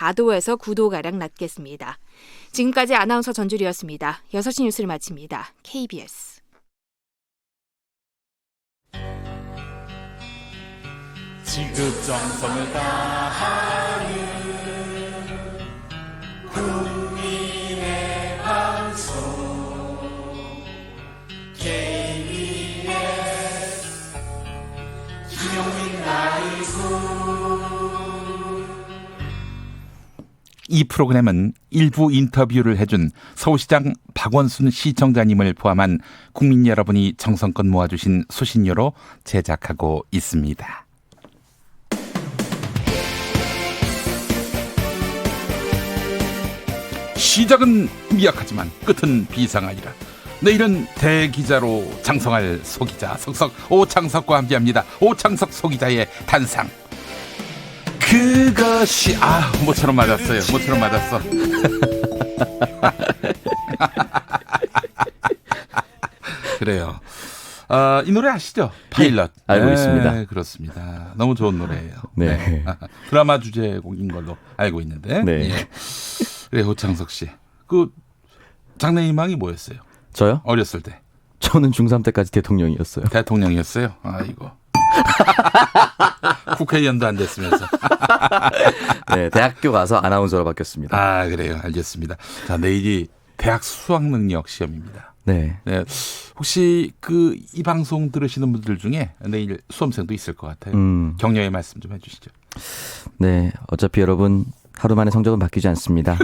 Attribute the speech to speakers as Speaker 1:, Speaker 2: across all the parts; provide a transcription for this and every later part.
Speaker 1: 4도에서 9도가량 낮겠습니다. 지금까지 아나운서 전주리였습니다. 6시 뉴스를 마칩니다. KBS.
Speaker 2: 지극 정성을 다하는 국민의 방송 KBS 김용민 라이브.
Speaker 3: 이 프로그램은 일부 인터뷰를 해준 서울시장 박원순 시청자님을 포함한 국민 여러분이 정성껏 모아주신 수신료로 제작하고 있습니다. 시작은 미약하지만 끝은 비상하리라. 내일은 대기자로 장성할 소기자 석석 오창석과 함께합니다. 오창석 소기자의 단상. 그것이 모처럼 맞았어요. 모처럼 맞았어. 그래요. 이 노래 아시죠? 파일럿.
Speaker 4: 예, 알고 있습니다.
Speaker 3: 그렇습니다. 너무 좋은 노래예요.
Speaker 4: 네.
Speaker 3: 네. 드라마 주제곡인 걸로 알고 있는데.
Speaker 4: 네.
Speaker 3: 예. 그래, 오창석 씨. 그 장래희망이 뭐였어요?
Speaker 4: 저요?
Speaker 3: 어렸을 때.
Speaker 4: 저는 중3 때까지 대통령이었어요.
Speaker 3: 대통령이었어요? 이거. 국회의원도 안 됐으면서.
Speaker 4: 네, 대학교 가서 아나운서로 바뀌었습니다.
Speaker 3: 그래요. 알겠습니다. 자, 내일이 대학 수학 능력 시험입니다.
Speaker 4: 네.
Speaker 3: 네. 혹시 이 방송 들으시는 분들 중에 내일 수험생도 있을 것 같아요. 격려의 말씀 좀 해주시죠.
Speaker 4: 네, 어차피 여러분 하루 만에 성적은 바뀌지 않습니다.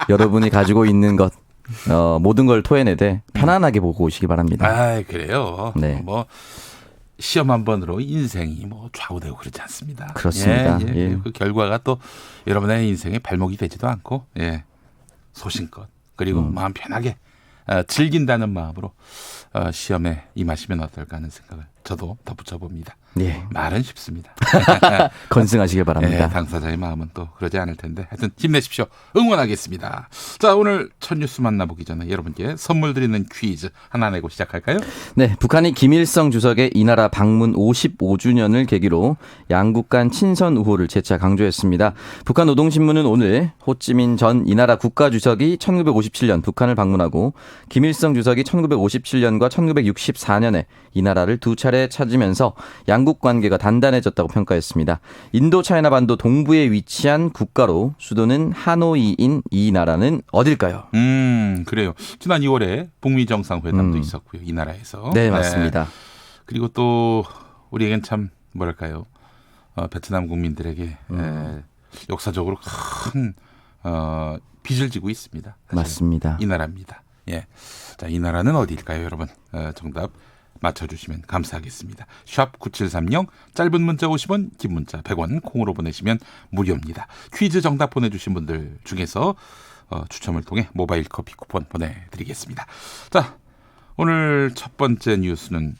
Speaker 4: 여러분이 가지고 있는 것 모든 걸 토해내되 편안하게 보고 오시기 바랍니다.
Speaker 3: 그래요.
Speaker 4: 네.
Speaker 3: 시험 한 번으로 인생이 좌우되고 그렇지 않습니다.
Speaker 4: 그렇습니다.
Speaker 3: 예. 그 결과가 또 여러분의 인생의 발목이 되지도 않고, 소신껏 그리고 마음 편하게 즐긴다는 마음으로 시험에 임하시면 어떨까 하는 생각을 저도 덧붙여 봅니다.
Speaker 4: 예.
Speaker 3: 말은 쉽습니다.
Speaker 4: 건승하시길 바랍니다.
Speaker 3: 당사자의 마음은 또 그러지 않을 텐데 하여튼 힘내십시오. 응원하겠습니다. 자, 오늘 첫 뉴스 만나보기 전에 여러분께 선물 드리는 퀴즈 하나 내고 시작할까요?
Speaker 4: 네, 북한이 김일성 주석의 이 나라 방문 55주년을 계기로 양국 간 친선 우호를 재차 강조했습니다. 북한 노동신문은 오늘 호찌민 전 이 나라 국가주석이 1957년 북한을 방문하고 김일성 주석이 1957년과 1964년에 이 나라를 두 차례 찾으면서 양국 관계가 단단해졌다고 평가했습니다. 인도 차이나 반도 동부에 위치한 국가로 수도는 하노이인 이 나라는 어딜까요?
Speaker 3: 그래요. 지난 2월에 북미 정상회담도 있었고요. 이 나라에서.
Speaker 4: 네, 맞습니다.
Speaker 3: 그리고 또 우리에겐 참 뭐랄까요? 베트남 국민들에게 역사적으로 큰 빚을 지고 있습니다.
Speaker 4: 맞습니다.
Speaker 3: 이 나라입니다. 예. 자, 이 나라는 어디일까요, 여러분? 정답 맞춰주시면 감사하겠습니다. 샵 9730, 짧은 문자 50원, 긴 문자 100원, 콩으로 보내시면 무료입니다. 퀴즈 정답 보내주신 분들 중에서 추첨을 통해 모바일 커피 쿠폰 보내드리겠습니다. 자, 오늘 첫 번째 뉴스는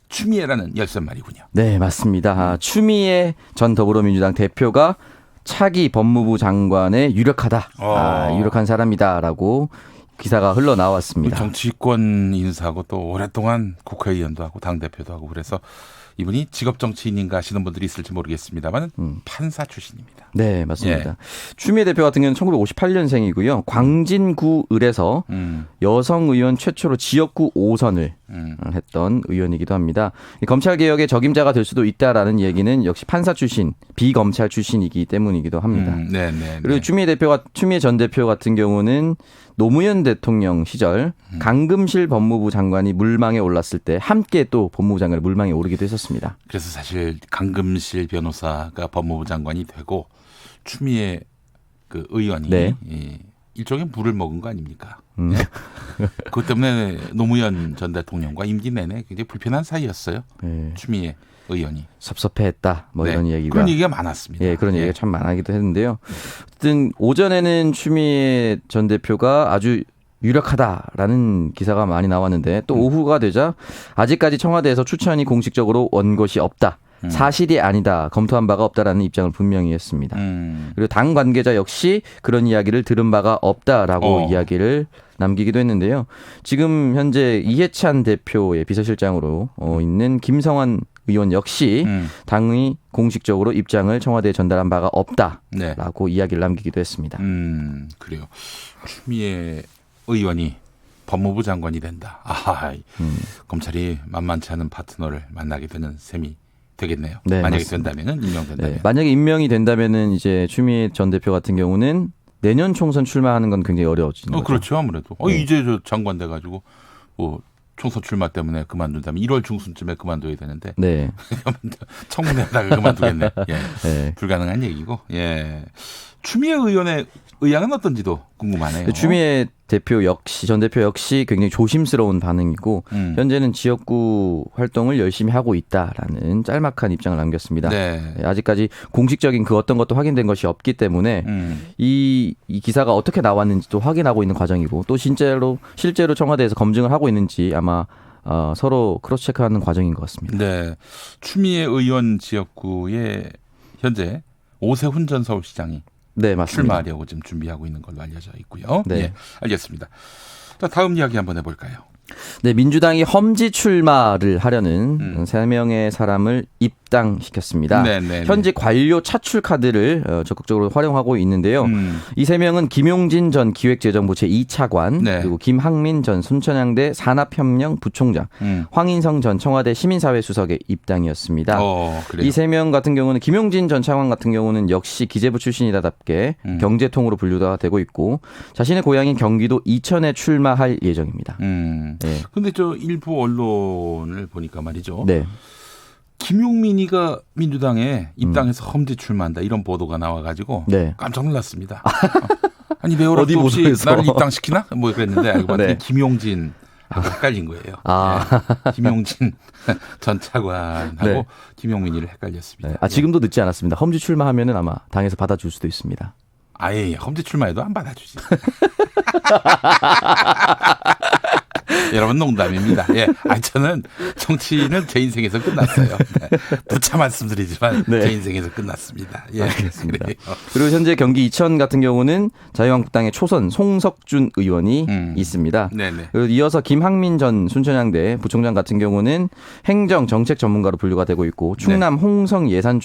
Speaker 3: 추미애라는 열쇠말이군요.
Speaker 4: 네, 맞습니다. 추미애 전 더불어민주당 대표가 차기 법무부 장관에 유력하다. 유력한 사람이다라고 기사가 흘러나왔습니다.
Speaker 3: 정치권 인사하고 또 오랫동안 국회의원도 하고 당대표도 하고 그래서 이분이 직업 정치인인가 하시는 분들이 있을지 모르겠습니다만 판사 출신입니다.
Speaker 4: 네, 맞습니다. 추미애 대표 같은 경우는 1958년생이고요. 광진구 을에서 여성 의원 최초로 지역구 5선을 했던 의원이기도 합니다. 검찰개혁의 적임자가 될 수도 있다라는 얘기는 역시 판사 출신, 비검찰 출신이기 때문이기도 합니다. 그리고 추미애 전 대표 같은 경우는 노무현 대통령 시절 강금실 법무부 장관이 물망에 올랐을 때 함께 또 법무부 장관이 물망에 오르기도 했었습니다.
Speaker 3: 그래서 사실 강금실 변호사가 법무부 장관이 되고 추미애 의원이 일종의 물을 먹은 거 아닙니까? 그것 때문에 노무현 전 대통령과 임기 내내 굉장히 불편한 사이였어요. 추미애 의원이.
Speaker 4: 섭섭해했다. 이런 얘기가.
Speaker 3: 그런 얘기가 많았습니다.
Speaker 4: 예, 그런 얘기가 참 많기도 했는데요. 어쨌든 오전에는 추미애 전 대표가 아주 유력하다라는 기사가 많이 나왔는데 또 오후가 되자 아직까지 청와대에서 추천이 공식적으로 온 것이 없다. 사실이 아니다. 검토한 바가 없다라는 입장을 분명히 했습니다. 그리고 당 관계자 역시 그런 이야기를 들은 바가 없다라고 이야기를 남기기도 했는데요. 지금 현재 이해찬 대표의 비서실장으로 있는 김성환 의원 역시 당이 공식적으로 입장을 청와대에 전달한 바가 없다라고
Speaker 3: 네.
Speaker 4: 이야기를 남기기도 했습니다.
Speaker 3: 그래요. 추미애 의원이 법무부 장관이 된다. 아하, 검찰이 만만치 않은 파트너를 만나게 되는 셈이 되겠네요.
Speaker 4: 네,
Speaker 3: 만약에
Speaker 4: 맞습니다.
Speaker 3: 된다면은 임명된다면.
Speaker 4: 네, 만약에 임명이 된다면은 이제 추미애 전 대표 같은 경우는 내년 총선 출마하는 건 굉장히 어려워지는 거죠.
Speaker 3: 그렇죠, 아무래도. 이제 저 장관 돼가지고 뭐 총선 출마 때문에 그만둔다면 1월 중순쯤에 그만둬야 되는데
Speaker 4: 네.
Speaker 3: 청문회하다가 그만두겠네. 예.
Speaker 4: 네.
Speaker 3: 불가능한 얘기고. 예. 추미애 의원의 의향은 어떤지도 궁금하네요.
Speaker 4: 추미애 대표 역시 전 대표 역시 굉장히 조심스러운 반응이고 현재는 지역구 활동을 열심히 하고 있다라는 짤막한 입장을 남겼습니다.
Speaker 3: 네.
Speaker 4: 아직까지 공식적인 그 어떤 것도 확인된 것이 없기 때문에 이 기사가 어떻게 나왔는지도 확인하고 있는 과정이고 또 실제로 청와대에서 검증을 하고 있는지 아마 서로 크로스체크하는 과정인 것 같습니다.
Speaker 3: 네. 추미애 의원 지역구에 현재 오세훈 전 서울시장이
Speaker 4: 네, 맞습니다.
Speaker 3: 출마하려고 지금 준비하고 있는 걸로 알려져 있고요.
Speaker 4: 네.
Speaker 3: 예, 알겠습니다. 자, 다음 이야기 한번 해볼까요?
Speaker 4: 네, 민주당이 험지 출마를 하려는 3명의 사람을 입당시켰습니다.
Speaker 3: 네.
Speaker 4: 현재 관료 차출 카드를 적극적으로 활용하고 있는데요. 이 3명은 김용진 전 기획재정부 제2차관,
Speaker 3: 네.
Speaker 4: 그리고 김학민 전 순천향대 산업혁명 부총장, 황인성 전 청와대 시민사회 수석의 입당이었습니다.
Speaker 3: 그래요.
Speaker 4: 이 3명 같은 경우는 김용진 전 차관 같은 경우는 역시 기재부 출신이다답게 경제통으로 분류가 되고 있고 자신의 고향인 경기도 이천에 출마할 예정입니다. 네.
Speaker 3: 근데 저 일부 언론을 보니까 말이죠.
Speaker 4: 네.
Speaker 3: 김용민이가 민주당에 입당해서 험지 출마한다 이런 보도가 나와가지고
Speaker 4: 네.
Speaker 3: 깜짝 놀랐습니다. 아니 매월
Speaker 4: 어디
Speaker 3: 없도 없이
Speaker 4: 보도에서?
Speaker 3: 나를 입당시키나? 뭐 그랬는데 알고 봤더니
Speaker 4: 네.
Speaker 3: 김용진 하고 헷갈린 거예요. 네. 김용진 전 차관하고
Speaker 4: 네.
Speaker 3: 김용민이를 헷갈렸습니다.
Speaker 4: 네. 지금도 늦지 않았습니다. 험지 출마하면은 아마 당에서 받아줄 수도 있습니다.
Speaker 3: 아예 험지 출마해도 안 받아주지. 여러분 농담입니다. 예, 저는 정치는 제 인생에서 끝났어요. 네. 부차 말씀드리지만
Speaker 4: 네.
Speaker 3: 제 인생에서 끝났습니다. 예,
Speaker 4: 알겠습니다.
Speaker 3: 그래요.
Speaker 4: 그리고 현재 경기 이천 같은 경우는 자유한국당의 초선 송석준 의원이 있습니다.
Speaker 3: 네네.
Speaker 4: 그리고 이어서 김학민 전 순천향대 부총장 같은 경우는 행정 정책 전문가로 분류가 되고 있고 충남 홍성 예산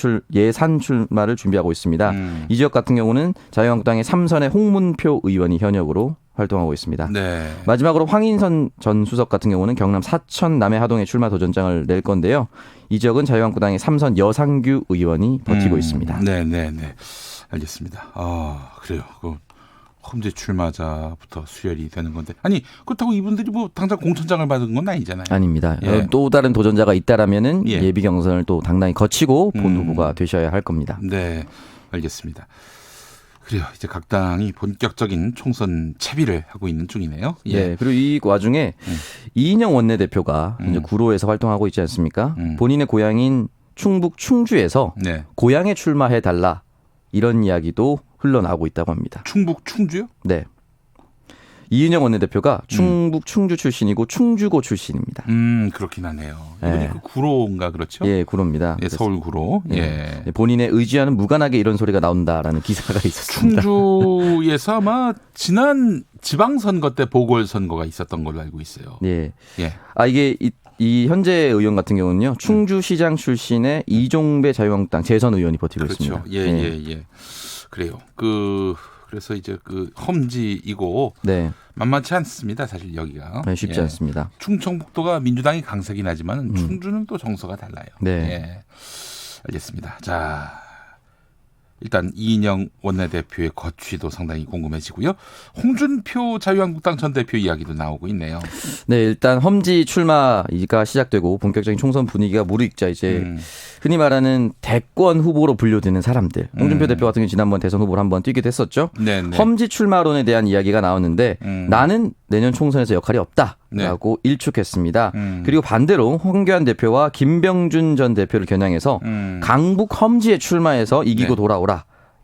Speaker 4: 출마를 준비하고 있습니다. 이 지역 같은 경우는 자유한국당의 삼선의 홍문표 의원이 현역으로 활동하고 있습니다.
Speaker 3: 네.
Speaker 4: 마지막으로 황인선 전 수석 같은 경우는 경남 사천 남해하동에 출마 도전장을 낼 건데요. 이 지역은 자유한국당의 삼선 여상규 의원이 버티고 있습니다.
Speaker 3: 네네네. 알겠습니다. 그래요. 그 험지 출마자부터 수혈이 되는 건데 아니 그렇다고 이분들이 뭐 당장 공천장을 받은 건 아니잖아요.
Speaker 4: 아닙니다.
Speaker 3: 예.
Speaker 4: 또 다른 도전자가 있다라면은
Speaker 3: 예.
Speaker 4: 예비 경선을 또 당당히 거치고 본 후보가 되셔야 할 겁니다.
Speaker 3: 네, 알겠습니다. 그래요. 이제 각 당이 본격적인 총선 채비를 하고 있는 중이네요. 예.
Speaker 4: 네. 그리고 이 와중에 이인영 원내대표가 현재 구로에서 활동하고 있지 않습니까? 본인의 고향인 충북 충주에서
Speaker 3: 네.
Speaker 4: 고향에 출마해 달라 이런 이야기도 흘러나오고 있다고 합니다.
Speaker 3: 충북 충주요?
Speaker 4: 네. 이인영 원내대표가 충북 충주 출신이고 충주고 출신입니다.
Speaker 3: 그렇긴 하네요. 이분이
Speaker 4: 네.
Speaker 3: 그 구로인가 그렇죠?
Speaker 4: 예, 구로입니다.
Speaker 3: 예, 서울 구로. 예.
Speaker 4: 본인의 의지와는 무관하게 이런 소리가 나온다라는 기사가 있었습니다.
Speaker 3: 충주에서 아마 지난 지방선거 때 보궐선거가 있었던 걸로 알고 있어요.
Speaker 4: 예.
Speaker 3: 예.
Speaker 4: 이게 이 현재 의원 같은 경우는요. 충주시장 출신의 이종배 자유한국당 재선 의원이 버티고
Speaker 3: 그렇죠.
Speaker 4: 있습니다.
Speaker 3: 예. 그래요. 그래서 이제 그 험지이고
Speaker 4: 네.
Speaker 3: 만만치 않습니다. 사실 여기가.
Speaker 4: 네, 쉽지
Speaker 3: 예.
Speaker 4: 않습니다.
Speaker 3: 충청북도가 민주당이 강세긴 하지만 충주는 또 정서가 달라요.
Speaker 4: 네.
Speaker 3: 예. 알겠습니다. 자, 일단 이인영 원내대표의 거취도 상당히 궁금해지고요. 홍준표 자유한국당 전 대표 이야기도 나오고 있네요.
Speaker 4: 네, 일단 험지 출마가 시작되고 본격적인 총선 분위기가 무르익자 이제 흔히 말하는 대권 후보로 분류되는 사람들. 홍준표 대표 같은 경우 지난번 대선 후보를 한번 뛰기도 했었죠.
Speaker 3: 네네.
Speaker 4: 험지 출마론에 대한 이야기가 나오는데 나는 내년 총선에서 역할이 없다라고 일축했습니다. 그리고 반대로 황교안 대표와 김병준 전 대표를 겨냥해서 강북 험지에 출마해서 이기고
Speaker 3: 네.
Speaker 4: 돌아오라.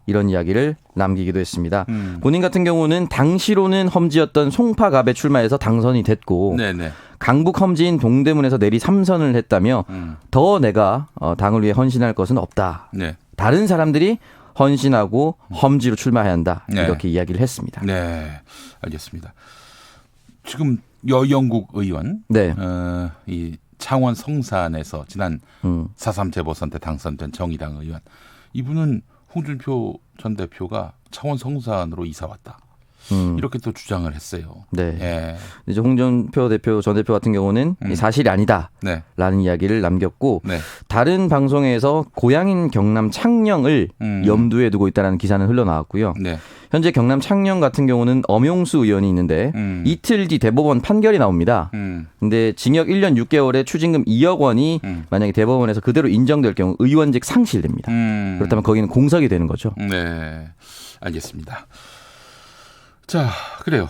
Speaker 4: 이런 이야기를 남기기도 했습니다. 본인 같은 경우는 당시로는 험지였던 송파갑에 출마해서 당선이 됐고
Speaker 3: 네네.
Speaker 4: 강북 험지인 동대문에서 내리 3선을 했다며 더 내가 당을 위해 헌신할 것은 없다.
Speaker 3: 네.
Speaker 4: 다른 사람들이 헌신하고 험지로 출마해야 한다.
Speaker 3: 네.
Speaker 4: 이렇게 이야기를 했습니다.
Speaker 3: 네. 알겠습니다. 지금 여영국 의원,
Speaker 4: 네.
Speaker 3: 이 창원 성산에서 지난 4.3 재보선 때 당선된 정의당 의원. 이분은 홍준표 전 대표가 창원 성산으로 이사 왔다. 이렇게 또 주장을 했어요.
Speaker 4: 네.
Speaker 3: 예.
Speaker 4: 이제 홍준표 전 대표 같은 경우는 사실이 아니다라는
Speaker 3: 네.
Speaker 4: 이야기를 남겼고
Speaker 3: 네.
Speaker 4: 다른 방송에서 고향인 경남 창녕을 염두에 두고 있다는 기사는 흘러나왔고요.
Speaker 3: 네.
Speaker 4: 현재 경남 창녕 같은 경우는 엄용수 의원이 있는데 이틀 뒤 대법원 판결이 나옵니다. 근데 징역 1년 6개월에 추징금 2억 원이 만약에 대법원에서 그대로 인정될 경우 의원직 상실됩니다. 그렇다면 거기는 공석이 되는 거죠.
Speaker 3: 네. 알겠습니다. 자, 그래요.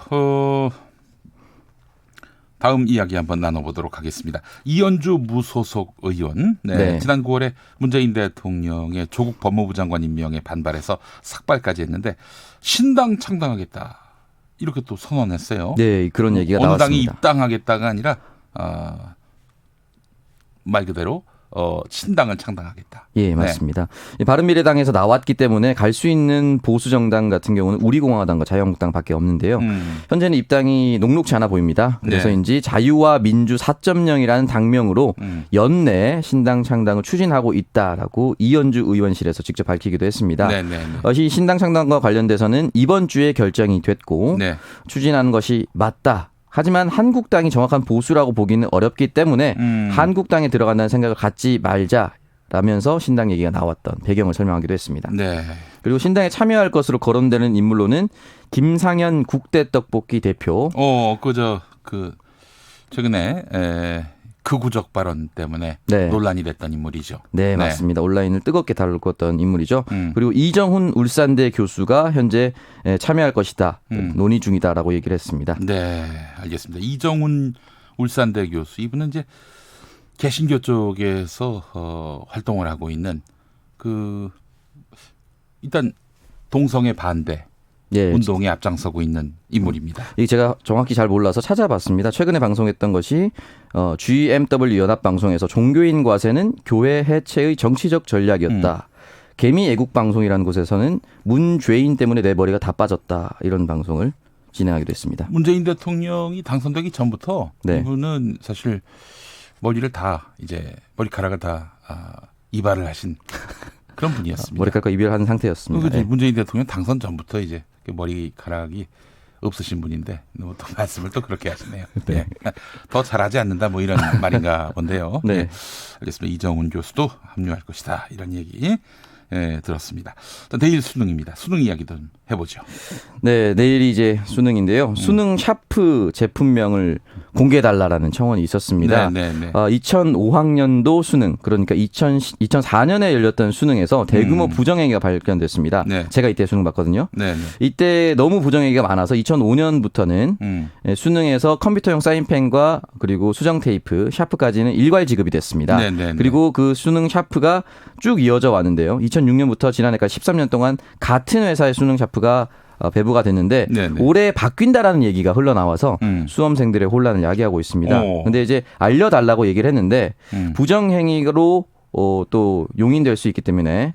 Speaker 3: 다음 이야기 한번 나눠보도록 하겠습니다. 이현주 무소속 의원. 네. 지난 9월에 문재인 대통령의 조국 법무부 장관 임명에 반발해서 삭발까지 했는데 신당 창당하겠다. 이렇게 또 선언했어요.
Speaker 4: 네, 그런 얘기가
Speaker 3: 어느
Speaker 4: 나왔습니다.
Speaker 3: 당이 입당하겠다가 아니라 말 그대로 신당을 창당하겠다.
Speaker 4: 예, 맞습니다. 네. 바른미래당에서 나왔기 때문에 갈 수 있는 보수 정당 같은 경우는 우리공화당과 자유한국당밖에 없는데요. 현재는 입당이 녹록치 않아 보입니다. 그래서인지
Speaker 3: 네.
Speaker 4: 자유와 민주 4.0이라는 당명으로 연내 신당 창당을 추진하고 있다라고 이현주 의원실에서 직접 밝히기도 했습니다. 이 신당 창당과 관련돼서는 이번 주에 결정이 됐고 추진하는 것이 맞다. 하지만 한국당이 정확한 보수라고 보기는 어렵기 때문에 한국당에 들어간다는 생각을 갖지 말자라면서 신당 얘기가 나왔던 배경을 설명하기도 했습니다. 네. 그리고 신당에 참여할 것으로 거론되는 인물로는 김상현 국대 떡볶이 대표.
Speaker 3: 최근에 극우적 발언 때문에 논란이 됐던 인물이죠.
Speaker 4: 네, 맞습니다. 온라인을 뜨겁게 다뤘던 인물이죠. 그리고 이정훈 울산대 교수가 현재 참여할 것이다. 논의 중이다라고 얘기를 했습니다.
Speaker 3: 네, 알겠습니다. 이정훈 울산대 교수. 이분은 이제 개신교 쪽에서 활동을 하고 있는 일단 동성애 반대 운동에 앞장서고 있는 인물입니다.
Speaker 4: 이게 제가 정확히 잘 몰라서 찾아봤습니다. 최근에 방송했던 것이 GMW 연합방송에서 종교인 과세는 교회 해체의 정치적 전략이었다. 개미 애국 방송이라는 곳에서는 문죄인 때문에 내 머리가 다 빠졌다. 이런 방송을 진행하기도 했습니다.
Speaker 3: 문재인 대통령이 당선되기 전부터 이분은 사실 머리카락을 다 이발을 하신 그런 분이었습니다.
Speaker 4: 머리카락과 이별한 상태였습니다.
Speaker 3: 문재인 대통령 당선 전부터 이제 머리카락이 없으신 분인데 또 말씀을 또 그렇게 하시네요. 네. 더 잘하지 않는다 뭐 이런 말인가 본데요. 네. 알겠습니다. 이정훈 교수도 합류할 것이다. 이런 얘기 들었습니다. 내일 수능입니다. 수능 이야기 좀 해보죠.
Speaker 4: 네, 내일이 이제 수능인데요. 수능 샤프 제품명을 공개해달라라는 청원이 있었습니다. 2005학년도 수능, 그러니까 2004년에 열렸던 수능에서 대규모 부정행위가 발견됐습니다. 제가 이때 수능 봤거든요. 이때 너무 부정행위가 많아서 2005년부터는 수능에서 컴퓨터용 사인펜과 그리고 수정 테이프, 샤프까지는 일괄 지급이 됐습니다. 그리고 그 수능 샤프가 쭉 이어져 왔는데요. 2006년부터 지난해까지 13년 동안 같은 회사의 수능 샤프가 배부가 됐는데 올해 바뀐다라는 얘기가 흘러나와서 수험생들의 혼란을 야기하고 있습니다. 그런데 이제 알려달라고 얘기를 했는데 부정행위로 또 용인될 수 있기 때문에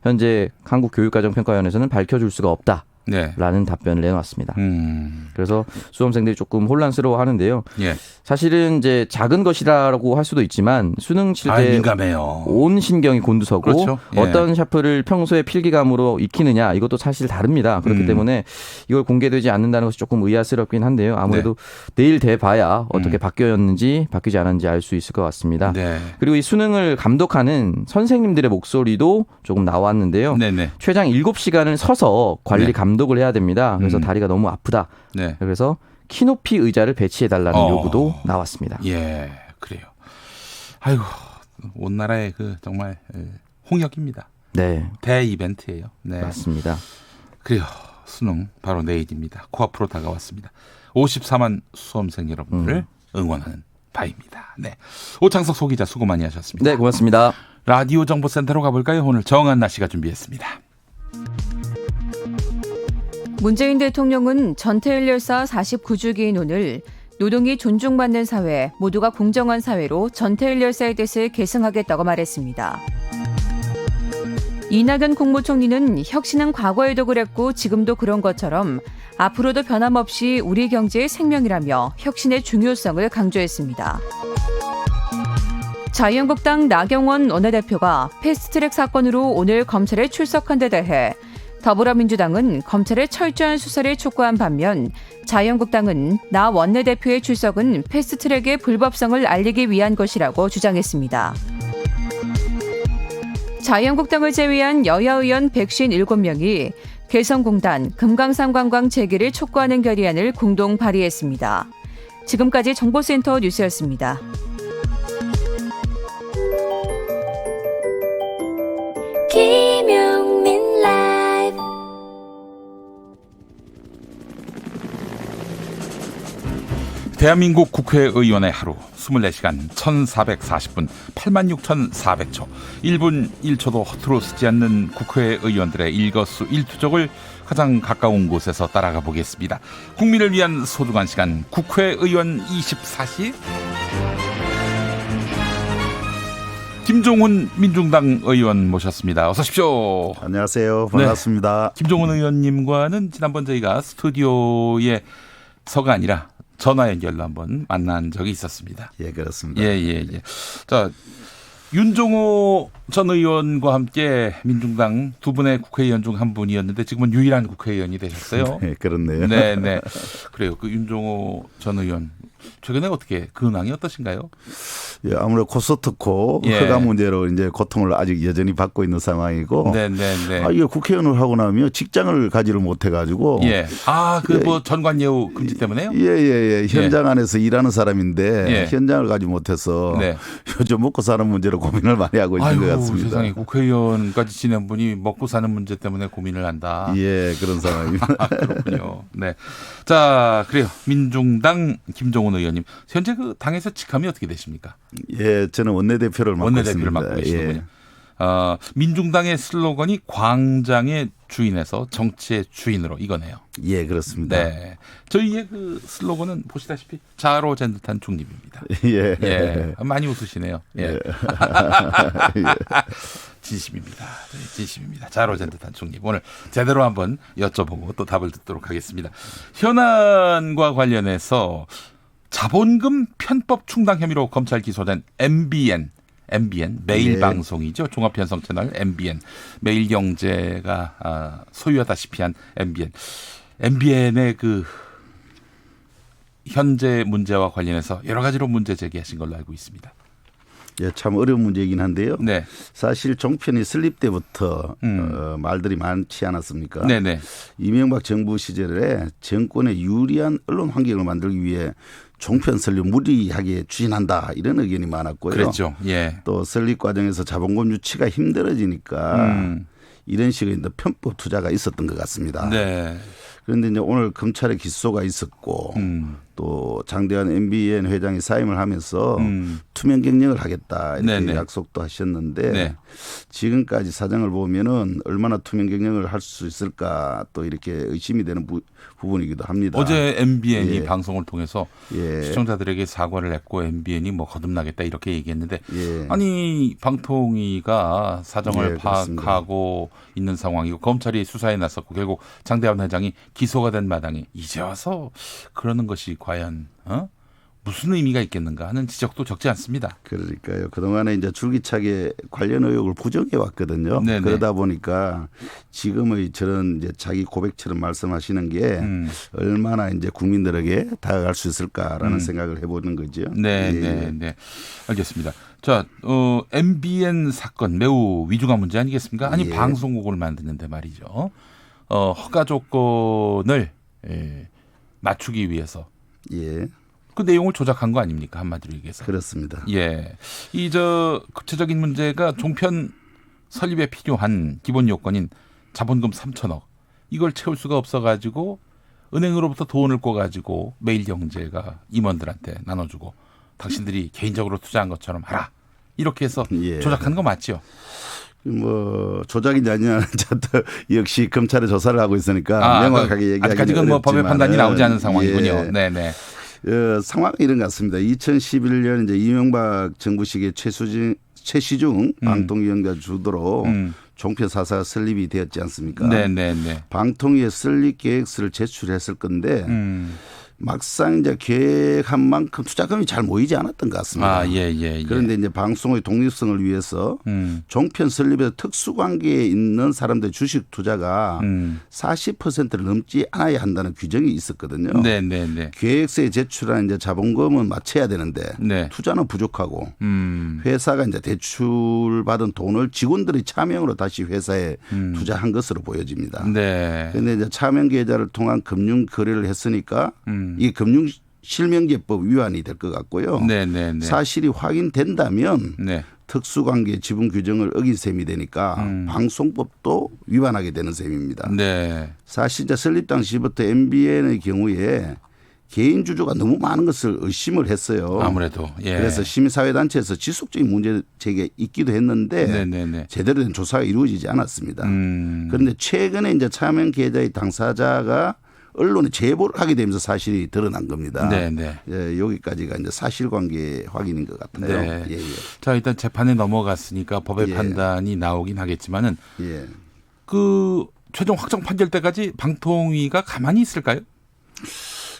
Speaker 4: 현재 한국교육과정평가위원회에서는 밝혀줄 수가 없다. 라는 답변을 내놨습니다. 그래서 수험생들이 조금 혼란스러워하는데요. 사실은 이제 작은 것이라고 할 수도 있지만 수능 칠 때
Speaker 3: 민감해요.
Speaker 4: 온 신경이 곤두서고 어떤 샤프를 평소에 필기감으로 익히느냐 이것도 사실 다릅니다. 그렇기 때문에 이걸 공개되지 않는다는 것이 조금 의아스럽긴 한데요. 아무래도 내일 돼봐야 어떻게 바뀌었는지 바뀌지 않았는지 알 수 있을 것 같습니다. 그리고 이 수능을 감독하는 선생님들의 목소리도 조금 나왔는데요. 최장 7시간을 서서 관리 감독을 해야 됩니다. 그래서 다리가 너무 아프다. 그래서 키높이 의자를 배치해달라는 요구도 나왔습니다.
Speaker 3: 예, 그래요. 아이고, 온 나라의 정말 홍역입니다. 대 이벤트예요.
Speaker 4: 맞습니다.
Speaker 3: 그래요. 수능 바로 내일입니다. 코앞으로 다가왔습니다. 54만 수험생 여러분들을 응원하는 바입니다. 오창석 소기자 수고 많이 하셨습니다.
Speaker 4: 고맙습니다.
Speaker 3: 라디오 정보센터로 가볼까요? 오늘 정한나 씨가 준비했습니다.
Speaker 1: 문재인 대통령은 전태일 열사 49주기인 오늘 노동이 존중받는 사회, 모두가 공정한 사회로 전태일 열사의 뜻을 계승하겠다고 말했습니다. 이낙연 국무총리는 혁신은 과거에도 그랬고 지금도 그런 것처럼 앞으로도 변함없이 우리 경제의 생명이라며 혁신의 중요성을 강조했습니다. 자유한국당 나경원 원내대표가 패스트트랙 사건으로 오늘 검찰에 출석한 데 대해 더불어민주당은 검찰의 철저한 수사를 촉구한 반면 자유한국당은 나 원내대표의 출석은 패스트트랙의 불법성을 알리기 위한 것이라고 주장했습니다. 자유한국당을 제외한 여야 의원 157명이 개성공단 금강산 관광 재개를 촉구하는 결의안을 공동 발의했습니다. 지금까지 정보센터 뉴스였습니다.
Speaker 5: 김용민 라이브.
Speaker 3: 대한민국 국회의원의 하루 24시간 1440분 86,400초 1분 1초도 허투루 쓰지 않는 국회의원들의 일거수일투족을 가장 가까운 곳에서 따라가 보겠습니다. 국민을 위한 소중한 시간 국회의원 24시 김종훈 민중당 의원 모셨습니다. 어서 오십시오.
Speaker 6: 안녕하세요. 반갑습니다.
Speaker 3: 네. 김종훈 의원님과는 지난번 저희가 스튜디오에서가 아니라 전화 연결로 한번 만난 적이 있었습니다.
Speaker 6: 예, 그렇습니다.
Speaker 3: 예. 자, 윤종호 전 의원과 함께 민중당 두 분의 국회의원 중 한 분이었는데 지금은 유일한 국회의원이 되셨어요.
Speaker 6: 네, 그렇네요.
Speaker 3: 네. 그래요. 그 윤종호 전 의원 최근에 어떻게 근황이 어떠신가요?
Speaker 6: 예, 아무래도 코스트코 허가 문제로 이제 고통을 아직 여전히 받고 있는 상황이고.
Speaker 3: 네.
Speaker 6: 이게 국회의원을 하고 나면 직장을 가지를 못해가지고.
Speaker 3: 예. 뭐 전관예우 금지 때문에요?
Speaker 6: 예. 현장 안에서 일하는 사람인데 현장을 가지 못해서
Speaker 3: 네.
Speaker 6: 요즘 먹고 사는 문제로 고민을 많이 하고 있는 것 같습니다.
Speaker 3: 세상에 국회의원까지 지낸 분이 먹고 사는 문제 때문에 고민을 한다.
Speaker 6: 예, 그런 상황입니다.
Speaker 3: 그렇군요. 네. 자, 그래요. 민중당 김종훈 의원님. 현재 그 당에서 직함이 어떻게 되십니까?
Speaker 6: 예, 저는 원내대표를 맡고 있습니다.
Speaker 3: 맡고 계시는군요. 민중당의 슬로건이 광장의 주인에서 정치의 주인으로 이거네요.
Speaker 6: 예, 그렇습니다.
Speaker 3: 네. 저희의 그 슬로건은 보시다시피 자로잰 듯한 중립입니다.
Speaker 6: 예.
Speaker 3: 많이 웃으시네요. 예.
Speaker 6: 예.
Speaker 3: 진심입니다. 진심입니다. 자로잰 듯한 중립. 오늘 제대로 한번 여쭤보고 또 답을 듣도록 하겠습니다. 현안과 관련해서 자본금 편법 충당 혐의로 검찰 기소된 MBN 매일 방송이죠. 종합편성 채널 MBN 매일경제가 소유하다시피 한 MBN의 그 현재 문제와 관련해서 여러 가지로 문제 제기하신 걸로 알고 있습니다.
Speaker 6: 예, 참 어려운 문제이긴 한데요.
Speaker 3: 네.
Speaker 6: 사실 종편이 설립 때부터 말들이 많지 않았습니까?
Speaker 3: 네네.
Speaker 6: 이명박 정부 시절에 정권에 유리한 언론 환경을 만들기 위해 종편 설립 무리하게 추진한다 이런 의견이 많았고요.
Speaker 3: 그렇죠. 예.
Speaker 6: 또 설립 과정에서 자본금 유치가 힘들어지니까 이런 식의 편법 투자가 있었던 것 같습니다.
Speaker 3: 네.
Speaker 6: 그런데 이제 오늘 검찰의 기소가 있었고 또 장대환 MBN 회장이 사임을 하면서 투명 경영을 하겠다 이렇게
Speaker 3: 네네.
Speaker 6: 약속도 하셨는데
Speaker 3: 네.
Speaker 6: 지금까지 사정을 보면은 얼마나 투명 경영을 할 수 있을까 또 이렇게 의심이 되는 부분이기도 합니다.
Speaker 3: 어제 MBN이
Speaker 6: 예.
Speaker 3: 방송을 통해서 시청자들에게 사과를 했고 MBN이 뭐 거듭나겠다 이렇게 얘기했는데 아니 방통위가 사정을 파악하고 있는 상황이고 검찰이 수사에 나섰고 결국 장대환 회장이 기소가 된 마당에 이제 와서 그러는 것이 과연 무슨 의미가 있겠는가 하는 지적도 적지 않습니다.
Speaker 6: 그러니까요. 그동안에 이제 줄기차게 관련 의혹을 부정해 왔거든요.
Speaker 3: 네네.
Speaker 6: 그러다 보니까 지금의 저런 이제 자기 고백처럼 말씀하시는 게 얼마나 이제 국민들에게 다가갈 수 있을까라는 생각을 해보는 거죠.
Speaker 3: 네. 알겠습니다. 자, MBN 사건 매우 위중한 문제 아니겠습니까? 아니 방송국을 만드는데 말이죠. 허가 조건을 맞추기 위해서. 그 내용을 조작한 거 아닙니까? 한마디로 얘기해서.
Speaker 6: 그렇습니다.
Speaker 3: 예. 구체적인 문제가 종편 설립에 필요한 기본 요건인 자본금 3천억. 이걸 채울 수가 없어가지고 은행으로부터 돈을 꿔가지고 매일경제가 임원들한테 나눠주고 당신들이 개인적으로 투자한 것처럼 하라. 이렇게 해서 조작한 거 맞죠?
Speaker 6: 뭐 조작이냐 아니냐는 역시 검찰의 조사를 하고 있으니까 명확하게 얘기하기는
Speaker 3: 아직까지는 뭐 법의 판단이 나오지 않은 상황이군요. 네네.
Speaker 6: 상황이 이런 것 같습니다. 2011년 이제 이명박 정부 시기에 최시중 방통위원과 주도로 종편 사사가 설립이 되었지 않습니까?
Speaker 3: 네네네.
Speaker 6: 방통위에 설립 계획서를 제출했을 건데 막상 이제 계획한 만큼 투자금이 잘 모이지 않았던 것 같습니다.
Speaker 3: 예.
Speaker 6: 그런데 이제 방송의 독립성을 위해서 종편 설립에서 특수관계에 있는 사람들의 주식 투자가 40%를 넘지 않아야 한다는 규정이 있었거든요.
Speaker 3: 네.
Speaker 6: 계획서에 제출한 이제 자본금은 맞춰야 되는데
Speaker 3: 네.
Speaker 6: 투자는 부족하고 회사가 이제 대출 받은 돈을 직원들의 차명으로 다시 회사에 투자한 것으로 보여집니다.
Speaker 3: 네.
Speaker 6: 그런데 이제 차명 계좌를 통한 금융 거래를 했으니까 이 금융 실명제법 위반이 될 것 같고요.
Speaker 3: 네.
Speaker 6: 사실이 확인된다면
Speaker 3: 네.
Speaker 6: 특수관계 지분 규정을 어긴 셈이 되니까 방송법도 위반하게 되는 셈입니다.
Speaker 3: 네.
Speaker 6: 사실 이제 설립 당시부터 MBN의 경우에 개인 주주가 너무 많은 것을 의심을 했어요.
Speaker 3: 아무래도. 예.
Speaker 6: 그래서 시민사회단체에서 지속적인 문제 제기가 있기도 했는데
Speaker 3: 네.
Speaker 6: 제대로 된 조사가 이루어지지 않았습니다. 그런데 최근에 이제 차명 계좌의 당사자가 언론에 제보를 하게 되면서 사실이 드러난 겁니다.
Speaker 3: 네.
Speaker 6: 예, 여기까지가 이제 사실관계 확인인 것 같아요.
Speaker 3: 네.
Speaker 6: 예.
Speaker 3: 자, 일단 재판에 넘어갔으니까 법의
Speaker 6: 예.
Speaker 3: 판단이 나오긴 하겠지만은
Speaker 6: 예.
Speaker 3: 그 최종 확정 판결 때까지 방통위가 가만히 있을까요?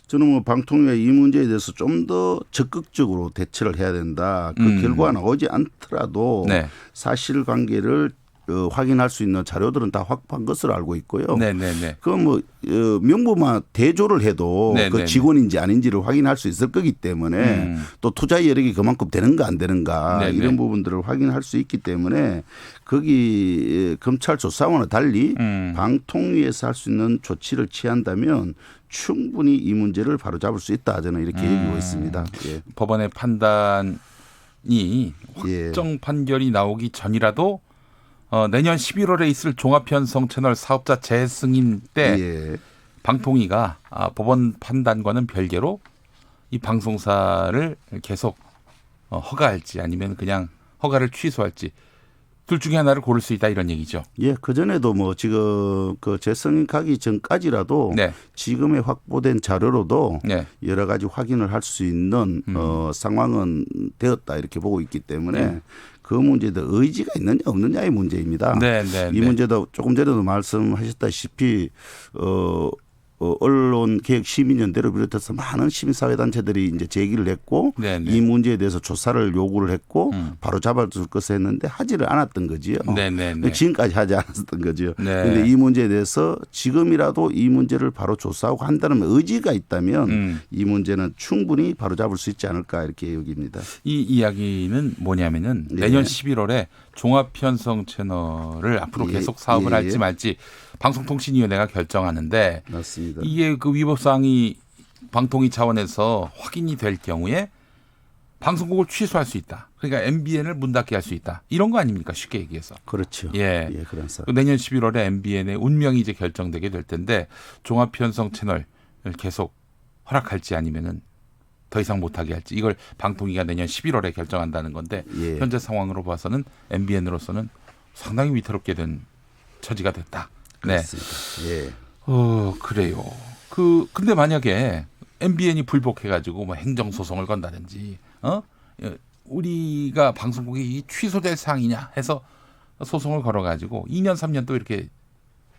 Speaker 6: 저는 뭐 방통위가 이 문제에 대해서 좀 더 적극적으로 대처를 해야 된다. 그 결과가 나오지 않더라도
Speaker 3: 네.
Speaker 6: 사실관계를 확인할 수 있는 자료들은 다 확보한 것으로 알고 있고요.
Speaker 3: 네.
Speaker 6: 그건 뭐 명부만 대조를 해도
Speaker 3: 네,
Speaker 6: 그
Speaker 3: 네,
Speaker 6: 직원인지 아닌지를 확인할 수 있을 거기 때문에 또 투자 여력이 그만큼 되는가 안 되는가
Speaker 3: 네,
Speaker 6: 이런
Speaker 3: 네.
Speaker 6: 부분들을 확인할 수 있기 때문에 거기 검찰 조사와는 달리 방통위에서 할 수 있는 조치를 취한다면 충분히 이 문제를 바로잡을 수 있다. 저는 이렇게 얘기하고 있습니다. 예.
Speaker 3: 법원의 판단이 확정 판결이 나오기 전이라도 내년 11월에 있을 종합편성 채널 사업자 재승인 때
Speaker 6: 예.
Speaker 3: 방통위가 법원 판단과는 별개로 이 방송사를 계속 허가할지 아니면 그냥 허가를 취소할지 둘 중에 하나를 고를 수 있다 이런 얘기죠.
Speaker 6: 예, 그전에도 뭐 지금 그 재승인 가기 전까지라도
Speaker 3: 네.
Speaker 6: 지금의 확보된 자료로도
Speaker 3: 네.
Speaker 6: 여러 가지 확인을 할 수 있는 상황은 되었다 이렇게 보고 있기 때문에
Speaker 3: 네.
Speaker 6: 그 문제도 의지가 있느냐 없느냐의 문제입니다.
Speaker 3: 네.
Speaker 6: 이 문제도 조금 전에도 말씀하셨다시피 언론 개혁 시민연대를 비롯해서 많은 시민사회단체들이 이제 제기를 했고
Speaker 3: 네.
Speaker 6: 이 문제에 대해서 조사를 요구를 했고 바로 잡아줄 것을 했는데 하지를 않았던 거지요.
Speaker 3: 네.
Speaker 6: 지금까지 하지 않았던 거죠.
Speaker 3: 네.
Speaker 6: 그런데 이 문제에 대해서 지금이라도 이 문제를 바로 조사하고 한다는 의지가 있다면 이 문제는 충분히 바로 잡을 수 있지 않을까 이렇게 여깁니다.
Speaker 3: 이 이야기는 뭐냐면은
Speaker 6: 네.
Speaker 3: 내년 11월에 종합편성 채널을 앞으로
Speaker 6: 예,
Speaker 3: 계속 사업을
Speaker 6: 예,
Speaker 3: 할지
Speaker 6: 예.
Speaker 3: 말지 방송통신위원회가 결정하는데
Speaker 6: 맞습니다.
Speaker 3: 이게 그 위법사항이 방통위 차원에서 확인이 될 경우에 방송국을 취소할 수 있다. 그러니까 MBN을 문 닫게 할 수 있다. 이런 거 아닙니까? 쉽게 얘기해서.
Speaker 6: 그렇죠.
Speaker 3: 예.
Speaker 6: 그런 사.
Speaker 3: 내년 11월에 MBN의 운명이 이제 결정되게 될 텐데 종합편성 채널을 계속 허락할지 아니면은 더 이상 못하게 할지 이걸 방통위가 내년 11월에 결정한다는 건데
Speaker 6: 예.
Speaker 3: 현재 상황으로 봐서는 MBN으로서는 상당히 위태롭게 된 처지가 됐다. 네.
Speaker 6: 그렇습니다. 예.
Speaker 3: 그래요. 근데 만약에 MBN이 불복해가지고 뭐 행정소송을 건다든지, 우리가 방송국이 취소될 사항이냐 해서 소송을 걸어가지고 2년, 3년 또 이렇게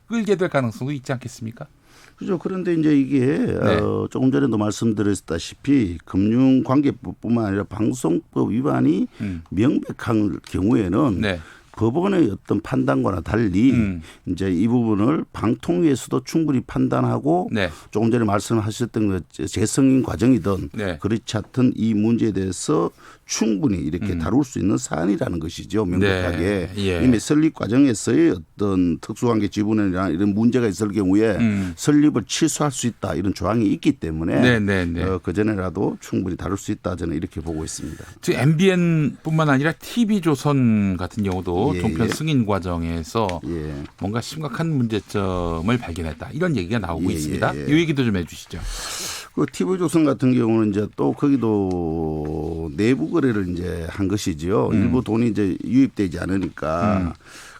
Speaker 3: 끌게 될 가능성도 있지 않겠습니까?
Speaker 6: 그죠. 그런데 이제 이게
Speaker 3: 네.
Speaker 6: 조금 전에도 말씀드렸다시피 금융관계법뿐만 아니라 방송법 위반이 명백한 경우에는
Speaker 3: 네.
Speaker 6: 법원의 어떤 판단과는 달리 이제 이 부분을 방통위에서도 충분히 판단하고
Speaker 3: 네.
Speaker 6: 조금 전에 말씀하셨던 그 재승인 과정이든
Speaker 3: 네.
Speaker 6: 그렇지 않든 이 문제에 대해서 충분히 이렇게 다룰 수 있는 사안이라는 것이죠. 명백하게.
Speaker 3: 네. 예.
Speaker 6: 이미 설립 과정에서의 어떤 특수관계 지분이나 이런 문제가 있을 경우에 설립을 취소할 수 있다 이런 조항이 있기 때문에
Speaker 3: 네.
Speaker 6: 그전에라도 충분히 다룰 수 있다 저는 이렇게 보고 있습니다.
Speaker 3: 지금 MBN뿐만 아니라 TV조선 같은 경우도
Speaker 6: 예,
Speaker 3: 종편
Speaker 6: 예.
Speaker 3: 승인 과정에서
Speaker 6: 예.
Speaker 3: 뭔가 심각한 문제점을 발견했다. 이런 얘기가 나오고
Speaker 6: 예,
Speaker 3: 있습니다.
Speaker 6: 예.
Speaker 3: 이 얘기도 좀 해주시죠.
Speaker 6: 그 TV조선 같은 경우는 이제 또 거기도 내부 거래를 이제 한 것이지요. 일부 돈이 이제 유입되지 않으니까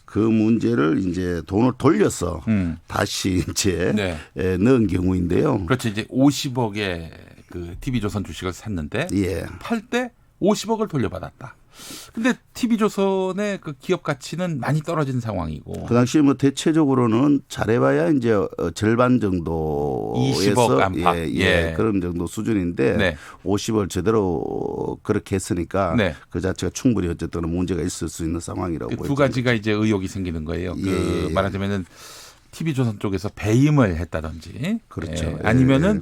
Speaker 6: 그 문제를 이제 돈을 돌려서 다시 이제
Speaker 3: 네.
Speaker 6: 넣은 경우인데요.
Speaker 3: 그렇죠. 이제 50억의 그 TV조선 주식을 샀는데
Speaker 6: 예.
Speaker 3: 팔 때 50억을 돌려받았다. 근데 TV조선의 그 기업 가치는 많이 떨어진 상황이고.
Speaker 6: 그 당시에 뭐 대체적으로는 잘해봐야 이제 절반 정도에서
Speaker 3: 20억 안팎. 예.
Speaker 6: 그런 정도 수준인데
Speaker 3: 네.
Speaker 6: 50을 제대로 그렇게 했으니까
Speaker 3: 네.
Speaker 6: 그 자체가 충분히 어쨌든 문제가 있을 수 있는 상황이라고
Speaker 3: 그
Speaker 6: 보입니다.
Speaker 3: 두 가지가 이제 의혹이 생기는 거예요. 그
Speaker 6: 예.
Speaker 3: 말하자면은 TV조선 쪽에서 배임을 했다든지.
Speaker 6: 그렇죠.
Speaker 3: 예. 아니면은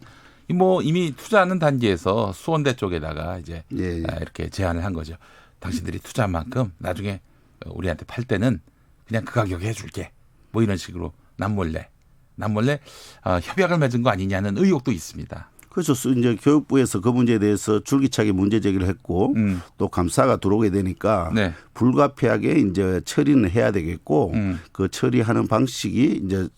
Speaker 3: 뭐 이미 투자하는 단계에서 수원대 쪽에다가 이제
Speaker 6: 예.
Speaker 3: 이렇게 제안을 한 거죠. 당신들이 투자한 만큼 나중에 우리한테 팔 때는 그냥 그 가격에 해줄게. 뭐 이런 식으로 남몰래 협약을 맺은 거 아니냐는 의혹도 있습니다.
Speaker 6: 그래서 이제 교육부에서 그 문제에 대해서 줄기차게 문제 제기를 했고 또 감사가 들어오게 되니까
Speaker 3: 네.
Speaker 6: 불가피하게 이제 처리는 해야 되겠고 그 처리하는 방식이 이제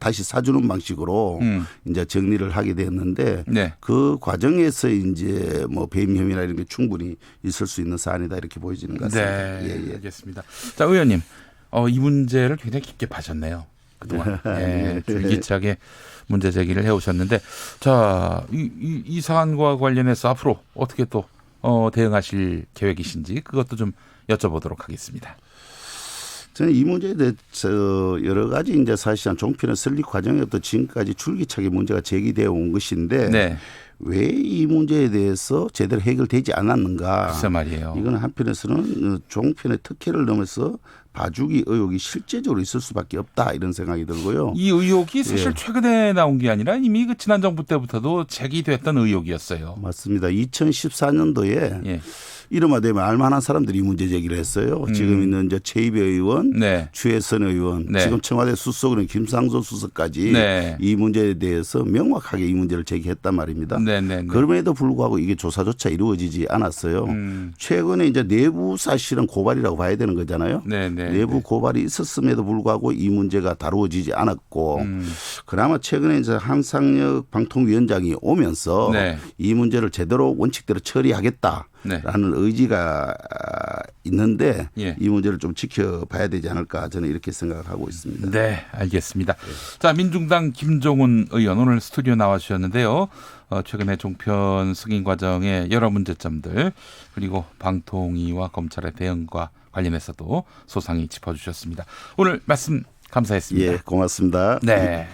Speaker 6: 다시 사주는 방식으로 이제 정리를 하게 됐는데
Speaker 3: 네.
Speaker 6: 그 과정에서 이제 뭐 배임 혐의나 이런 게 충분히 있을 수 있는 사안이다 이렇게 보여지는 것 같습니다.
Speaker 3: 네, 알겠습니다. 자, 의원님, 이 문제를 굉장히 깊게 파셨네요. 그동안 줄기차게 문제 제기를 해오셨는데, 자, 이 사안과 관련해서 앞으로 어떻게 또 대응하실 계획이신지 그것도 좀 여쭤보도록 하겠습니다.
Speaker 6: 저는 이 문제에 대해서 여러 가지 이제 사실상 종편의 설립 과정에부터 지금까지 줄기차게 문제가 제기되어 온 것인데
Speaker 3: 네.
Speaker 6: 왜 이 문제에 대해서 제대로 해결되지 않았는가.
Speaker 3: 글쎄 말이에요.
Speaker 6: 이건 한편에서는 종편의 특혜를 넘어서 봐주기 의혹이 실제적으로 있을 수밖에 없다 이런 생각이 들고요.
Speaker 3: 이 의혹이 사실
Speaker 6: 예.
Speaker 3: 최근에 나온 게 아니라 이미 그 지난 정부 때부터도 제기됐던 의혹이었어요.
Speaker 6: 맞습니다. 2014년도에
Speaker 3: 예.
Speaker 6: 이름만 되면 알만한 사람들이 문제 제기를 했어요. 지금 있는 이제 최이배 의원,
Speaker 3: 네.
Speaker 6: 추혜선 의원,
Speaker 3: 네.
Speaker 6: 지금 청와대 수석은 김상조 수석까지
Speaker 3: 네.
Speaker 6: 이 문제에 대해서 명확하게 이 문제를 제기했단 말입니다.
Speaker 3: 네.
Speaker 6: 그럼에도 불구하고 이게 조사조차 이루어지지 않았어요. 최근에 이제 내부 사실은 고발이라고 봐야 되는 거잖아요.
Speaker 3: 네.
Speaker 6: 내부 고발이 있었음에도 불구하고 이 문제가 다루어지지 않았고 그나마 최근에 이제 한상혁 방통위원장이 오면서
Speaker 3: 네.
Speaker 6: 이 문제를 제대로 원칙대로 처리하겠다.
Speaker 3: 네.
Speaker 6: 라는 의지가 있는데
Speaker 3: 예.
Speaker 6: 이 문제를 좀 지켜봐야 되지 않을까 저는 이렇게 생각을 하고 있습니다.
Speaker 3: 네, 알겠습니다. 자, 민중당 김종훈 의원 오늘 스튜디오 나와주셨는데요. 최근에 종편 승인 과정의 여러 문제점들 그리고 방통위와 검찰의 대응과 관련해서도 소상히 짚어주셨습니다. 오늘 말씀 감사했습니다.
Speaker 6: 예, 고맙습니다.
Speaker 3: 네.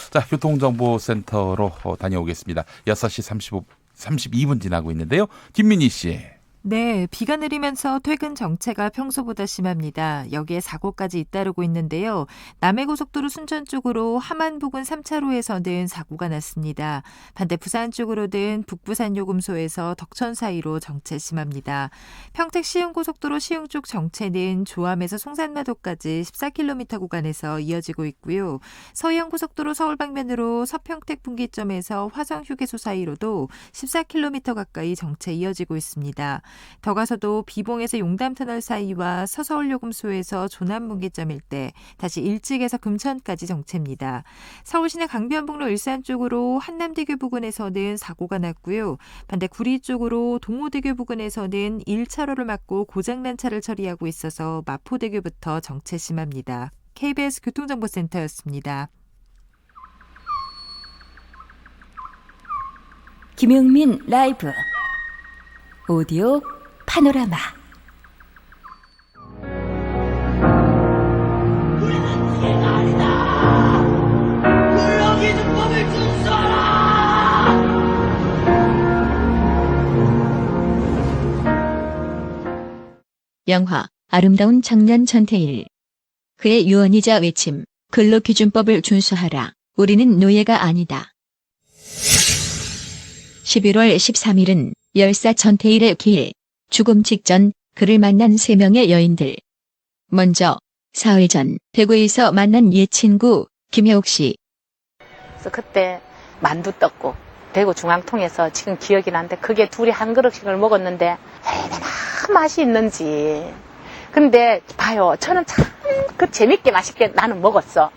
Speaker 3: 자, 교통정보센터로 다녀오겠습니다. 6시 32분 지나고 있는데요. 김민희 씨.
Speaker 5: 네, 비가 내리면서 퇴근 정체가 평소보다 심합니다. 여기에 사고까지 잇따르고 있는데요. 남해고속도로 순천 쪽으로 함안 부근 3차로에서는 사고가 났습니다. 반대 부산 쪽으로는 북부산 요금소에서 덕천 사이로 정체 심합니다. 평택 시흥고속도로 시흥 쪽 정체는 조암에서 송산마도까지 14km 구간에서 이어지고 있고요. 서해안고속도로 서울 방면으로 서평택 분기점에서 화성휴게소 사이로도 14km 가까이 정체 이어지고 있습니다. 더 가서도 비봉에서 용담터널 사이와 서서울요금소에서 조남분기점 일대, 다시 일찍에서 금천까지 정체입니다. 서울시내 강변북로 일산 쪽으로 한남대교 부근에서는 사고가 났고요. 반대 구리 쪽으로 동호대교 부근에서는 1차로를 막고 고장난 차를 처리하고 있어서 마포대교부터 정체 심합니다. KBS 교통정보센터였습니다.
Speaker 7: 김용민 라이브 오디오 파노라마.
Speaker 8: 영화 아름다운 청년 전태일. 그의 유언이자 외침, 근로기준법을 준수하라. 우리는 노예가 아니다. 11월 13일은 열사 전태일의 길. 죽음 직전 그를 만난 3명의 여인들. 먼저 사흘 전 대구에서 만난 옛 친구 김혜옥 씨.
Speaker 9: 그래서 그때 만두 떴고 대구 중앙통에서 지금 기억이 나는데 그게 둘이 한 그릇씩을 먹었는데 얼마나 맛이 있는지. 근데 봐요, 저는 참 그 재밌게 맛있게 나는 먹었어.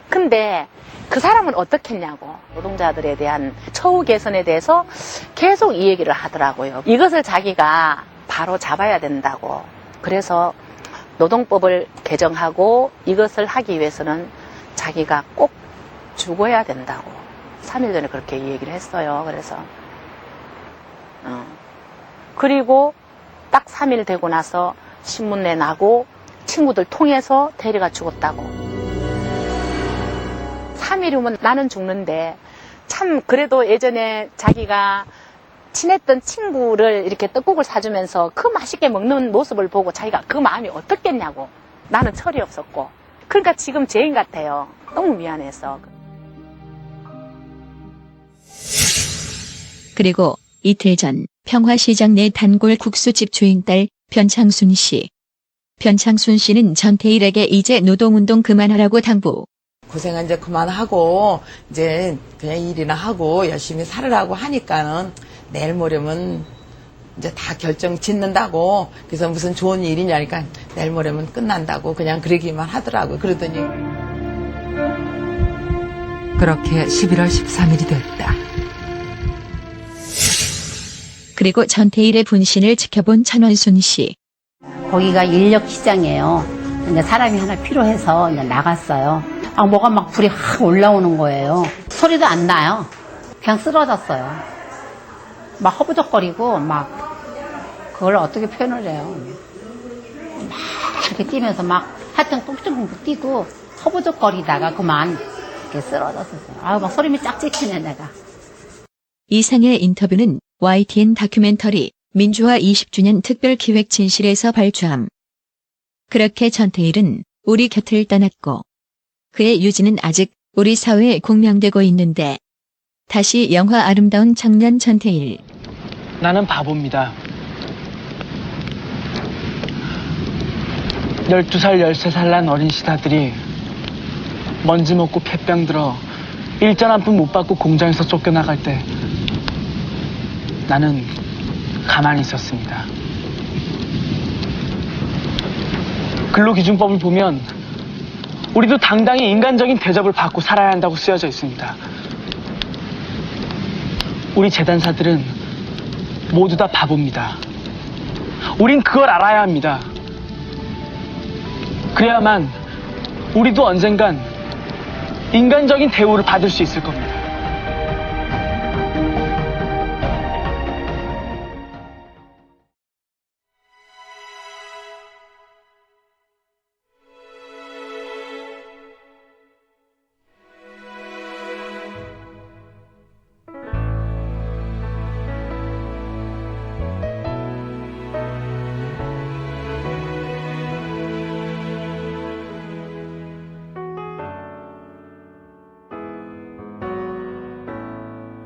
Speaker 9: 근데 그 사람은 어떻게 했냐고. 노동자들에 대한 처우 개선에 대해서 계속 이 얘기를 하더라고요. 이것을 자기가 바로 잡아야 된다고. 그래서 노동법을 개정하고 이것을 하기 위해서는 자기가 꼭 죽어야 된다고. 3일 전에 그렇게 얘기를 했어요. 그래서 그리고 딱 3일 되고 나서 신문에 나고 친구들 통해서 대리가 죽었다고. 3일이면 나는 죽는데 참 그래도 예전에 자기가 친했던 친구를 이렇게 떡국을 사주면서 그 맛있게 먹는 모습을 보고 자기가 그 마음이 어떻겠냐고. 나는 철이 없었고. 그러니까 지금 죄인 같아요. 너무 미안해서.
Speaker 8: 그리고 이틀 전 평화시장 내 단골 국수집 주인 딸 변창순 씨. 변창순 씨는 전태일에게 이제 노동운동 그만하라고 당부.
Speaker 10: 고생은 이제 그만하고 이제 그냥 일이나 하고 열심히 살으라고 하니까는 내일 모레면 이제 다 결정 짓는다고. 그래서 무슨 좋은 일이냐니까 내일 모레면 끝난다고 그냥 그러기만 하더라고요. 그러더니
Speaker 5: 그렇게 11월 13일이 됐다.
Speaker 8: 그리고 전태일의 분신을 지켜본 천원순 씨.
Speaker 11: 거기가 인력 시장이에요. 근데 사람이 하나 필요해서 이제 나갔어요. 뭐가 막 불이 확 올라오는 거예요. 소리도 안 나요. 그냥 쓰러졌어요. 막 허부적거리고 막 그걸 어떻게 표현을 해요. 막 이렇게 뛰면서 막 하여튼 뚱뚱 뛰고 허부적거리다가 그만 이렇게 쓰러졌었어요. 막 소름이 쫙 찍히네 내가.
Speaker 8: 이상의 인터뷰는 YTN 다큐멘터리 민주화 20주년 특별기획 진실에서 발주함. 그렇게 전태일은 우리 곁을 떠났고 그의 유지는 아직 우리 사회에 공명되고 있는데 다시 영화 아름다운 청년 전태일.
Speaker 12: 나는 바보입니다. 12살, 13살 난 어린 시다들이 먼지 먹고 폐병 들어 일전 한 푼 못 받고 공장에서 쫓겨나갈 때 나는 가만히 있었습니다. 근로기준법을 보면 우리도 당당히 인간적인 대접을 받고 살아야 한다고 쓰여져 있습니다. 우리 재단사들은 모두 다 바보입니다. 우린 그걸 알아야 합니다. 그래야만 우리도 언젠간 인간적인 대우를 받을 수 있을 겁니다.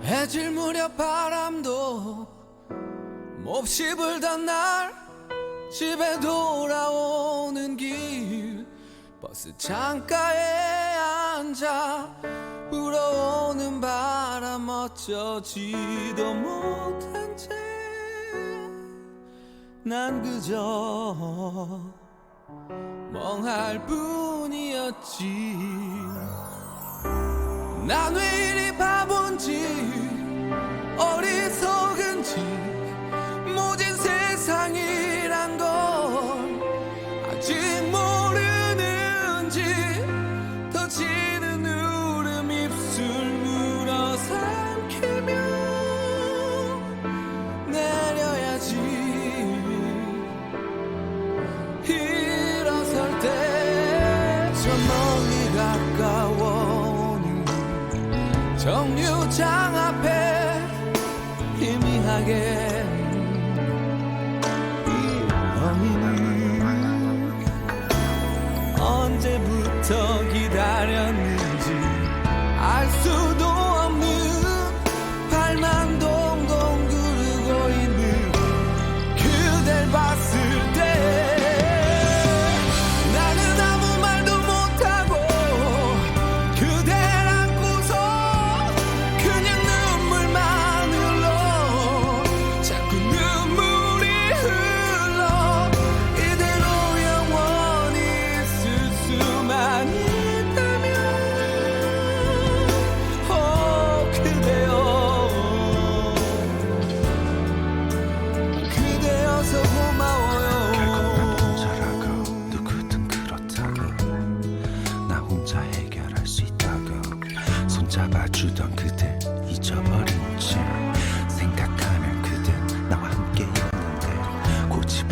Speaker 2: 해질 무렵 바람도 몹시 불던 날 집에 돌아오는 길 버스 창가에 앉아 불어오는 바람 어쩌지도 못한 채 난 그저 멍할 뿐이었지. 난 왜 이리 바본지 어리석은지 모진 세상이란 걸 아직 모르는지 터지는 울음 입술 물어 삼키며 내려야지. 일어설 때 저 멀리 가까워오는 정류장 앞에 희미하게 이 너희는 언제부터 기다렸는지 알 수도 없는 발만 동동 구르고 있는 그댈 봤을 때 나는 아무 말도 못하고 그댈 안고서 그냥 눈물만 흘러 자꾸 눈물이 흘러 이대로 영원히 있을 수만 있다면 그대여 그대여서 고마워요.
Speaker 13: 혼자라고 누구든 그렇다고 나 혼자 해결할 수 있다고 손잡아주던 그대 잊어버린 채 생각하면 그대 나와 함께였는데 고집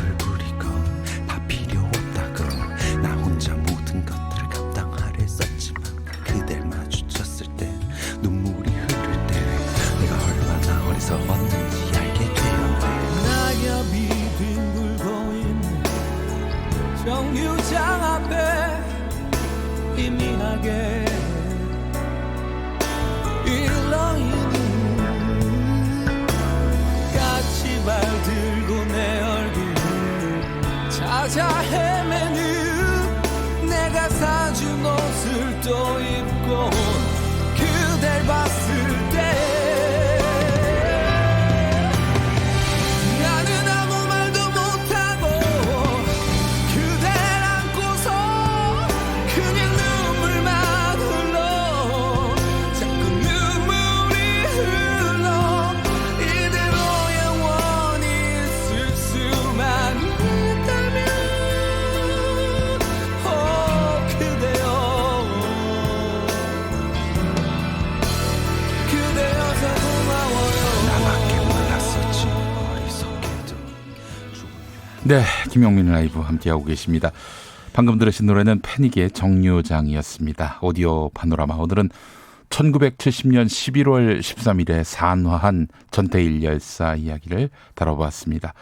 Speaker 3: 네, 김용민 라이브 함께하고 계십니다. 방금 들으신 노래는 패닉의 정류장이었습니다. 오디오 파노라마. 오늘은 1970년 11월 13일에 산화한 전태일 열사 이야기를 다뤄봤습니다.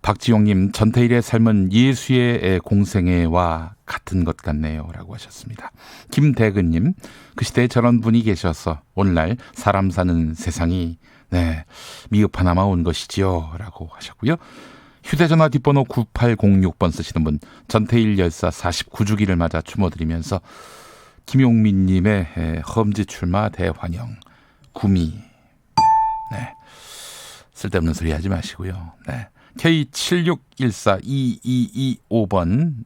Speaker 3: 박지용님, 전태일의 삶은 예수의 공생애와 같은 것 같네요 라고 하셨습니다. 김대근님, 그 시대에 저런 분이 계셔서 오늘날 사람 사는 세상이 미흡 하나마 온 것이지요 라고 하셨고요. 휴대전화 뒷번호 9806번 쓰시는 분, 전태일 열사 49주기를 맞아 추모드리면서 김용민님의 험지 출마 대환영 구미. 쓸데없는 소리 하지 마시고요. K76142225번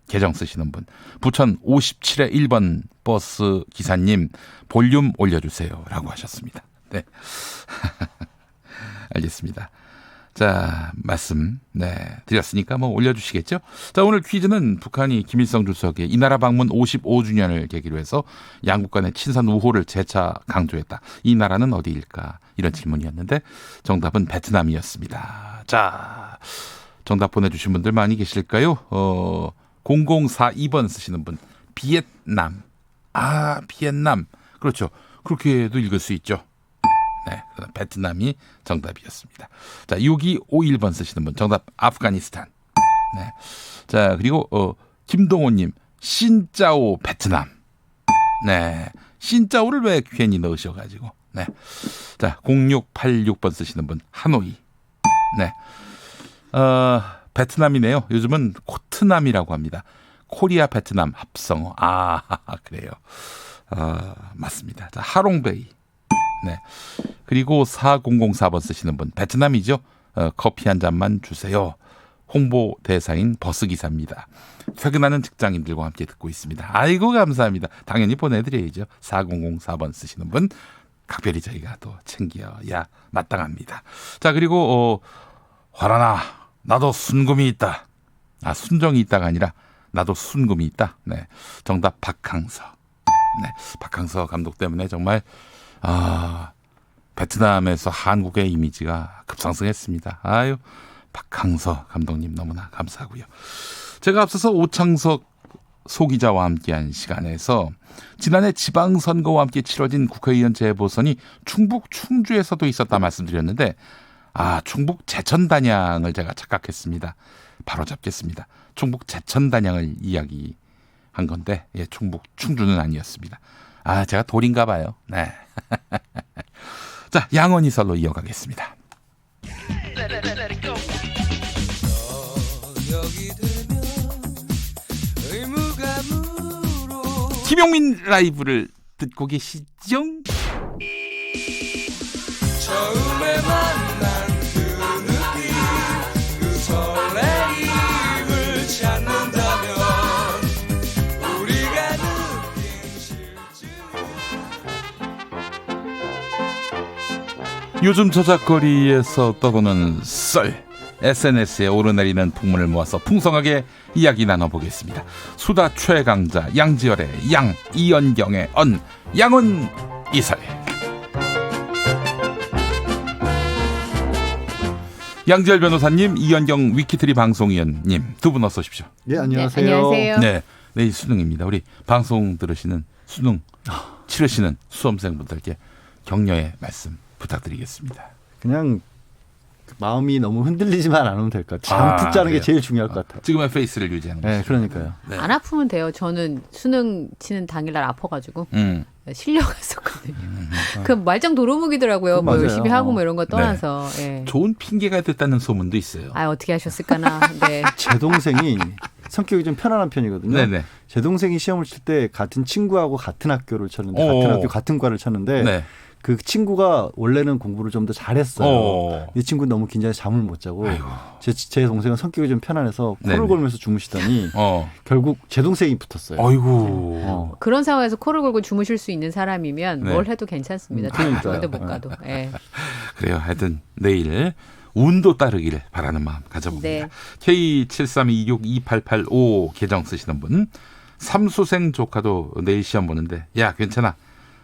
Speaker 3: 계정 쓰시는 분, 부천 57의 1번 버스 기사님, 볼륨 올려주세요 라고 하셨습니다. 네. 알겠습니다. 자, 말씀 드렸으니까 올려주시겠죠. 자, 오늘 퀴즈는 북한이 김일성 주석의 이 나라 방문 55주년을 계기로 해서 양국 간의 친선 우호를 재차 강조했다. 이 나라는 어디일까? 이런 질문이었는데 정답은 베트남이었습니다. 자, 정답 보내주신 분들 많이 계실까요? 0042번 쓰시는 분, 비엔남. 비엔남. 그렇죠. 그렇게도 읽을 수 있죠. 베트남이 정답이었습니다. 자, 6251번 쓰시는 분, 정답 아프가니스탄. 자, 그리고 김동호님, 신짜오 베트남. 신짜오를 왜 괜히 넣으셔가지고. 자, 0686번 쓰시는 분, 하노이. 베트남이네요. 요즘은 코트남이라고 합니다. 코리아 베트남 합성어. 그래요. 맞습니다. 자, 하롱베이. 그리고 4004번 쓰시는 분, 베트남이죠. 커피 한 잔만 주세요. 홍보 대사인 버스기사입니다. 퇴근하는 직장인들과 함께 듣고 있습니다. 아이고 감사합니다. 당연히 보내드려야죠. 4004번 쓰시는 분 각별히 저희가 또 챙겨야 마땅합니다. 자, 그리고 화라나 나도 순금이 있다. 순정이 있다가 아니라 나도 순금이 있다. 정답 박항서. 박항서 감독 때문에 정말 베트남에서 한국의 이미지가 급상승했습니다. 박항서 감독님 너무나 감사하고요. 제가 앞서서 오창석 소기자와 함께한 시간에서 지난해 지방선거와 함께 치러진 국회의원 재보선이 충북 충주에서도 있었다 말씀드렸는데 충북 제천단양을 제가 착각했습니다. 바로 잡겠습니다. 충북 제천단양을 이야기한 건데 충북 충주는 아니었습니다. 제가 돌인가 봐요. 자, 양언이설로 이어가겠습니다. 김용민 라이브를 듣고 계시죠?
Speaker 2: 처음에 만난 그 느낌, 그 설레임을 찾는다면 우리가 느낀 실증.
Speaker 3: 요즘 저작거리에서 떠도는 썰, SNS에 오르내리는 풍문을 모아서 풍성하게 이야기 나눠보겠습니다. 수다 최강자 양지열의 양, 이연경의 언, 양언 이설. 양지열 변호사님, 이연경 위키트리 방송위원님 두 분 어서 오십시오.
Speaker 14: 네, 안녕하세요.
Speaker 15: 네, 안녕하세요.
Speaker 3: 내일 수능입니다. 우리 방송 들으시는 수능 치르시는 수험생분들께 격려의 말씀 부탁드리겠습니다.
Speaker 14: 그냥 마음이 너무 흔들리지만 않으면 될 것 같아요. 잠 푹 자는 게 제일 중요할 것 같아요.
Speaker 3: 지금의 페이스를 유지하는 거죠.
Speaker 14: 네, 그러니까요.
Speaker 15: 안 아프면 돼요. 저는 수능 치는 당일날 아파가지고 실려갔었거든요. 그 말짱 도루묵이더라고요. 뭐 열심히 하고 뭐 이런 거 떠나서.
Speaker 3: 좋은 핑계가 됐다는 소문도 있어요.
Speaker 15: 어떻게 하셨을까나.
Speaker 14: 제 동생이 성격이 좀 편안한 편이거든요.
Speaker 3: 네네.
Speaker 14: 제 동생이 시험을 칠 때 같은 친구하고 같은 학교를 쳤는데 같은 학교 같은 과를 쳤는데 그 친구가 원래는 공부를 좀 더 잘했어요. 이 친구는 너무 긴장해서 잠을 못 자고 제 동생은 성격이 좀 편안해서 코를 골면서 주무시더니 결국 제 동생이 붙었어요.
Speaker 3: 아이고.
Speaker 15: 그런 상황에서 코를 골고 주무실 수 있는 사람이면 뭘 해도 괜찮습니다. 그런데 못 가도.
Speaker 3: 그래요. 하여튼 내일 운도 따르기를 바라는 마음 가져봅니다. K73262885 계정 쓰시는 분, 삼수생 조카도 내일 시험 보는데 야 괜찮아.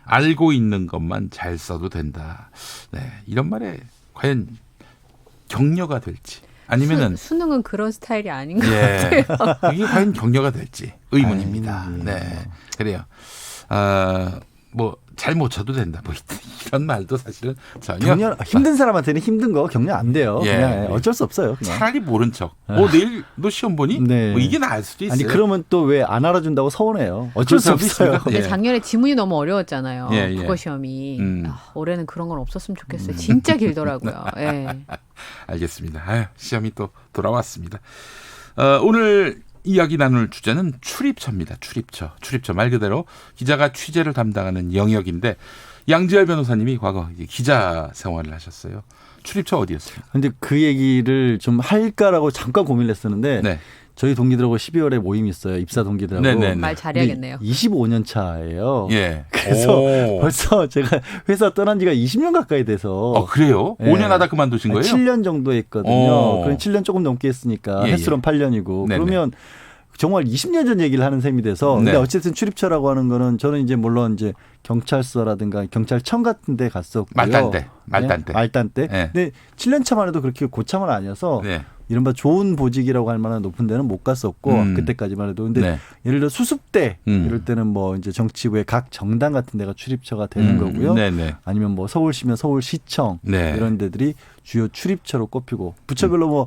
Speaker 3: 알고 있는 것만 잘 써도 된다. 이런 말에 과연 격려가 될지 아니면은
Speaker 15: 수능은 그런 스타일이 아닌 것
Speaker 3: 예.
Speaker 15: 같아요.
Speaker 3: 이게 과연 격려가 될지 의문입니다. 네, 그래요. 뭐 잘 못 쳐도 된다. 뭐 이런 말도 사실은 전혀
Speaker 14: 격려 힘든 사람한테는 힘든 거 격려 안 돼요.
Speaker 3: 예.
Speaker 14: 그냥 어쩔 수 없어요. 그냥.
Speaker 3: 차라리 모른 척. 내일 너 시험 보니?
Speaker 14: 네.
Speaker 3: 뭐 이게 나을 수도 있어요.
Speaker 14: 아니 그러면 또 왜 안 알아준다고 서운해요. 어쩔 수 없어요.
Speaker 15: 근데 작년에 지문이 너무 어려웠잖아요.
Speaker 3: 예.
Speaker 15: 국어 시험이. 올해는 그런 건 없었으면 좋겠어요. 진짜 길더라고요. 예.
Speaker 3: 알겠습니다. 시험이 또 돌아왔습니다. 오늘 이야기 나눌 주제는 출입처입니다. 출입처 말 그대로 기자가 취재를 담당하는 영역인데 양지열 변호사님이 과거 기자 생활을 하셨어요. 출입처 어디였습니까?
Speaker 14: 근데 그 얘기를 좀 할까라고 잠깐 고민을 했었는데
Speaker 3: 네.
Speaker 14: 저희 동기들하고 12월에 모임이 있어요. 입사 동기들하고.
Speaker 3: 네네네.
Speaker 15: 말 잘해야겠네요.
Speaker 14: 25년 차예요.
Speaker 3: 예.
Speaker 14: 그래서 벌써 제가 회사 떠난 지가 20년 가까이 돼서.
Speaker 3: 그래요?
Speaker 14: 예.
Speaker 3: 5년 하다 그만두신 거예요?
Speaker 14: 7년 정도 했거든요. 그럼 7년 조금 넘게 했으니까 횟수로는 8년이고.
Speaker 3: 네네.
Speaker 14: 그러면 정말 20년 전 얘기를 하는 셈이 돼서. 근데 어쨌든 출입처라고 하는 거는 저는 이제 물론 이제 경찰서라든가 경찰청 같은 데 갔었고요. 말단 때.
Speaker 3: 네.
Speaker 14: 근데 7년 차만 해도 그렇게 고참은 아니어서
Speaker 3: 네.
Speaker 14: 이른바 좋은 보직이라고 할 만한 높은 데는 못 갔었고 그때까지만 해도. 근데 예를 들어 수습대 이럴 때는 뭐 이제 정치부의 각 정당 같은 데가 출입처가 되는 거고요.
Speaker 3: 네네.
Speaker 14: 아니면 뭐 서울시면 서울시청 이런 데들이 주요 출입처로 꼽히고 부처별로 뭐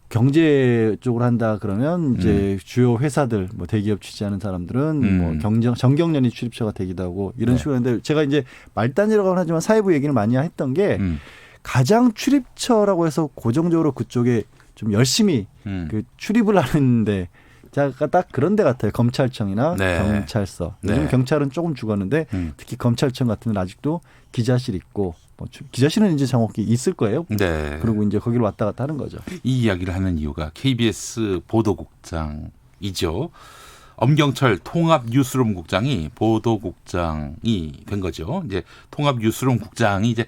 Speaker 14: 경제 쪽으로 한다 그러면 이제 주요 회사들 뭐 대기업 취재하는 사람들은 뭐 정경련이 출입처가 되기도 하고 이런 식으로 했는데 제가 이제 말단이라고는 하지만 사회부 얘기를 많이 했던 게 가장 출입처라고 해서 고정적으로 그쪽에 좀 열심히 그 출입을 하는데 딱 그런 데 같아요. 검찰청이나 경찰서. 요즘 경찰은 조금 죽었는데 특히 검찰청 같은 데는 아직도 기자실 있고 뭐 기자실은 이제 정확히 있을 거예요.
Speaker 3: 네.
Speaker 14: 그리고 이제 거기로 왔다 갔다 하는 거죠.
Speaker 3: 이 이야기를 하는 이유가 KBS 보도국장이죠. 엄경철 통합 뉴스룸 국장이 보도국장이 된 거죠. 이제 통합 뉴스룸 국장이 이제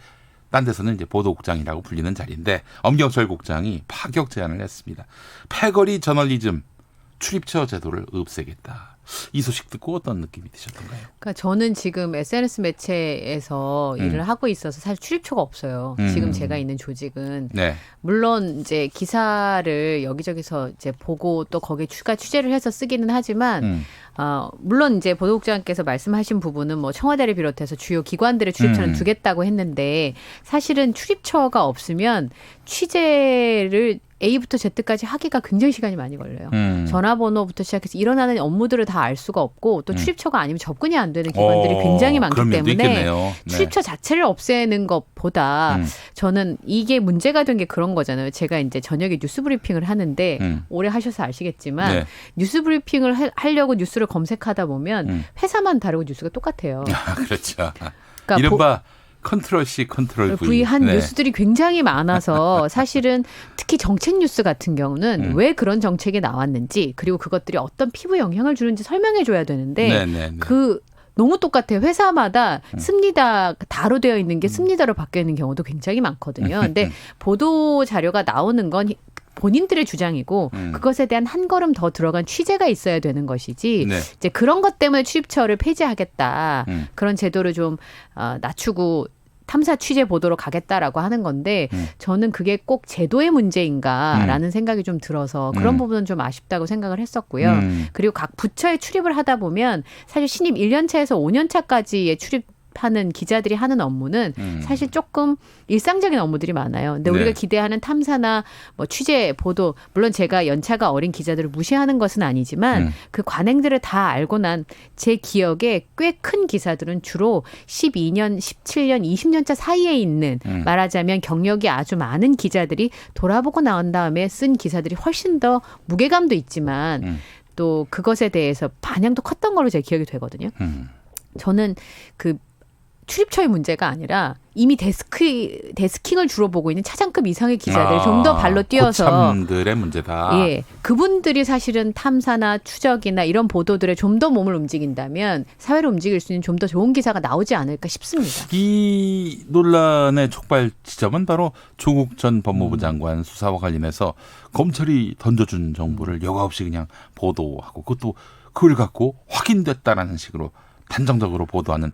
Speaker 3: 딴 데서는 이제 보도국장이라고 불리는 자리인데 엄경철 국장이 파격 제안을 했습니다. 패거리 저널리즘 출입처 제도를 없애겠다. 이 소식 듣고 어떤 느낌이 드셨던가요?
Speaker 15: 그러니까 저는 지금 SNS 매체에서 일을 하고 있어서 사실 출입처가 없어요. 지금 제가 있는 조직은.
Speaker 3: 네.
Speaker 15: 물론 이제 기사를 여기저기서 이제 보고 또 거기에 추가 취재를 해서 쓰기는 하지만 물론 이제 보도국장께서 말씀하신 부분은 뭐 청와대를 비롯해서 주요 기관들의 출입처는 두겠다고 했는데 사실은 출입처가 없으면 취재를 A부터 Z까지 하기가 굉장히 시간이 많이 걸려요. 전화번호부터 시작해서 일어나는 업무들을 다 알 수가 없고 또 출입처가 아니면 접근이 안 되는 기관들이 굉장히 많기 때문에 출입처 자체를 없애는 것보다 저는 이게 문제가 된 게 그런 거잖아요. 제가 이제 저녁에 뉴스 브리핑을 하는데 오래 하셔서 아시겠지만 뉴스 브리핑을 하려고 뉴스를 검색하다 보면 회사만 다르고 뉴스가 똑같아요.
Speaker 3: 그렇죠.
Speaker 15: 그러니까
Speaker 3: 이른바 컨트롤 C, 컨트롤 V.
Speaker 15: V한 뉴스들이 굉장히 많아서 사실은 특히 정책 뉴스 같은 경우는 왜 그런 정책이 나왔는지 그리고 그것들이 어떤 피부 영향을 주는지 설명해 줘야 되는데 너무 똑같아요. 회사마다 씁니다. 다로 되어 있는 게 씁니다로 바뀌어 있는 경우도 굉장히 많거든요. 근데 보도 자료가 나오는 건 본인들의 주장이고 그것에 대한 한 걸음 더 들어간 취재가 있어야 되는 것이지 이제 그런 것 때문에 출입처를 폐지하겠다. 그런 제도를 좀 낮추고 탐사 취재 보도로 가겠다라고 하는 건데 저는 그게 꼭 제도의 문제인가라는 생각이 좀 들어서 그런 부분은 좀 아쉽다고 생각을 했었고요. 그리고 각 부처에 출입을 하다 보면 사실 신입 1년 차에서 5년 차까지의 하는 기자들이 하는 업무는 사실 조금 일상적인 업무들이 많아요. 근데 우리가 기대하는 탐사나 뭐 취재, 보도, 물론 제가 연차가 어린 기자들을 무시하는 것은 아니지만 그 관행들을 다 알고 난 제 기억에 꽤 큰 기사들은 주로 12년, 17년, 20년 차 사이에 있는 말하자면 경력이 아주 많은 기자들이 돌아보고 나온 다음에 쓴 기사들이 훨씬 더 무게감도 있지만 또 그것에 대해서 반향도 컸던 걸로 제 기억이 되거든요. 저는 그 출입처의 문제가 아니라 이미 데스킹을 주로 보고 있는 차장급 이상의 기자들 좀 더 발로 뛰어서
Speaker 3: 고참들의 문제다.
Speaker 15: 예, 그분들이 사실은 탐사나 추적이나 이런 보도들에 좀 더 몸을 움직인다면 사회를 움직일 수 있는 좀 더 좋은 기사가 나오지 않을까 싶습니다.
Speaker 3: 이 논란의 촉발 지점은 바로 조국 전 법무부 장관 수사와 관련해서 검찰이 던져준 정보를 여과 없이 그냥 보도하고 그것도 그걸 갖고 확인됐다라는 식으로 단정적으로 보도하는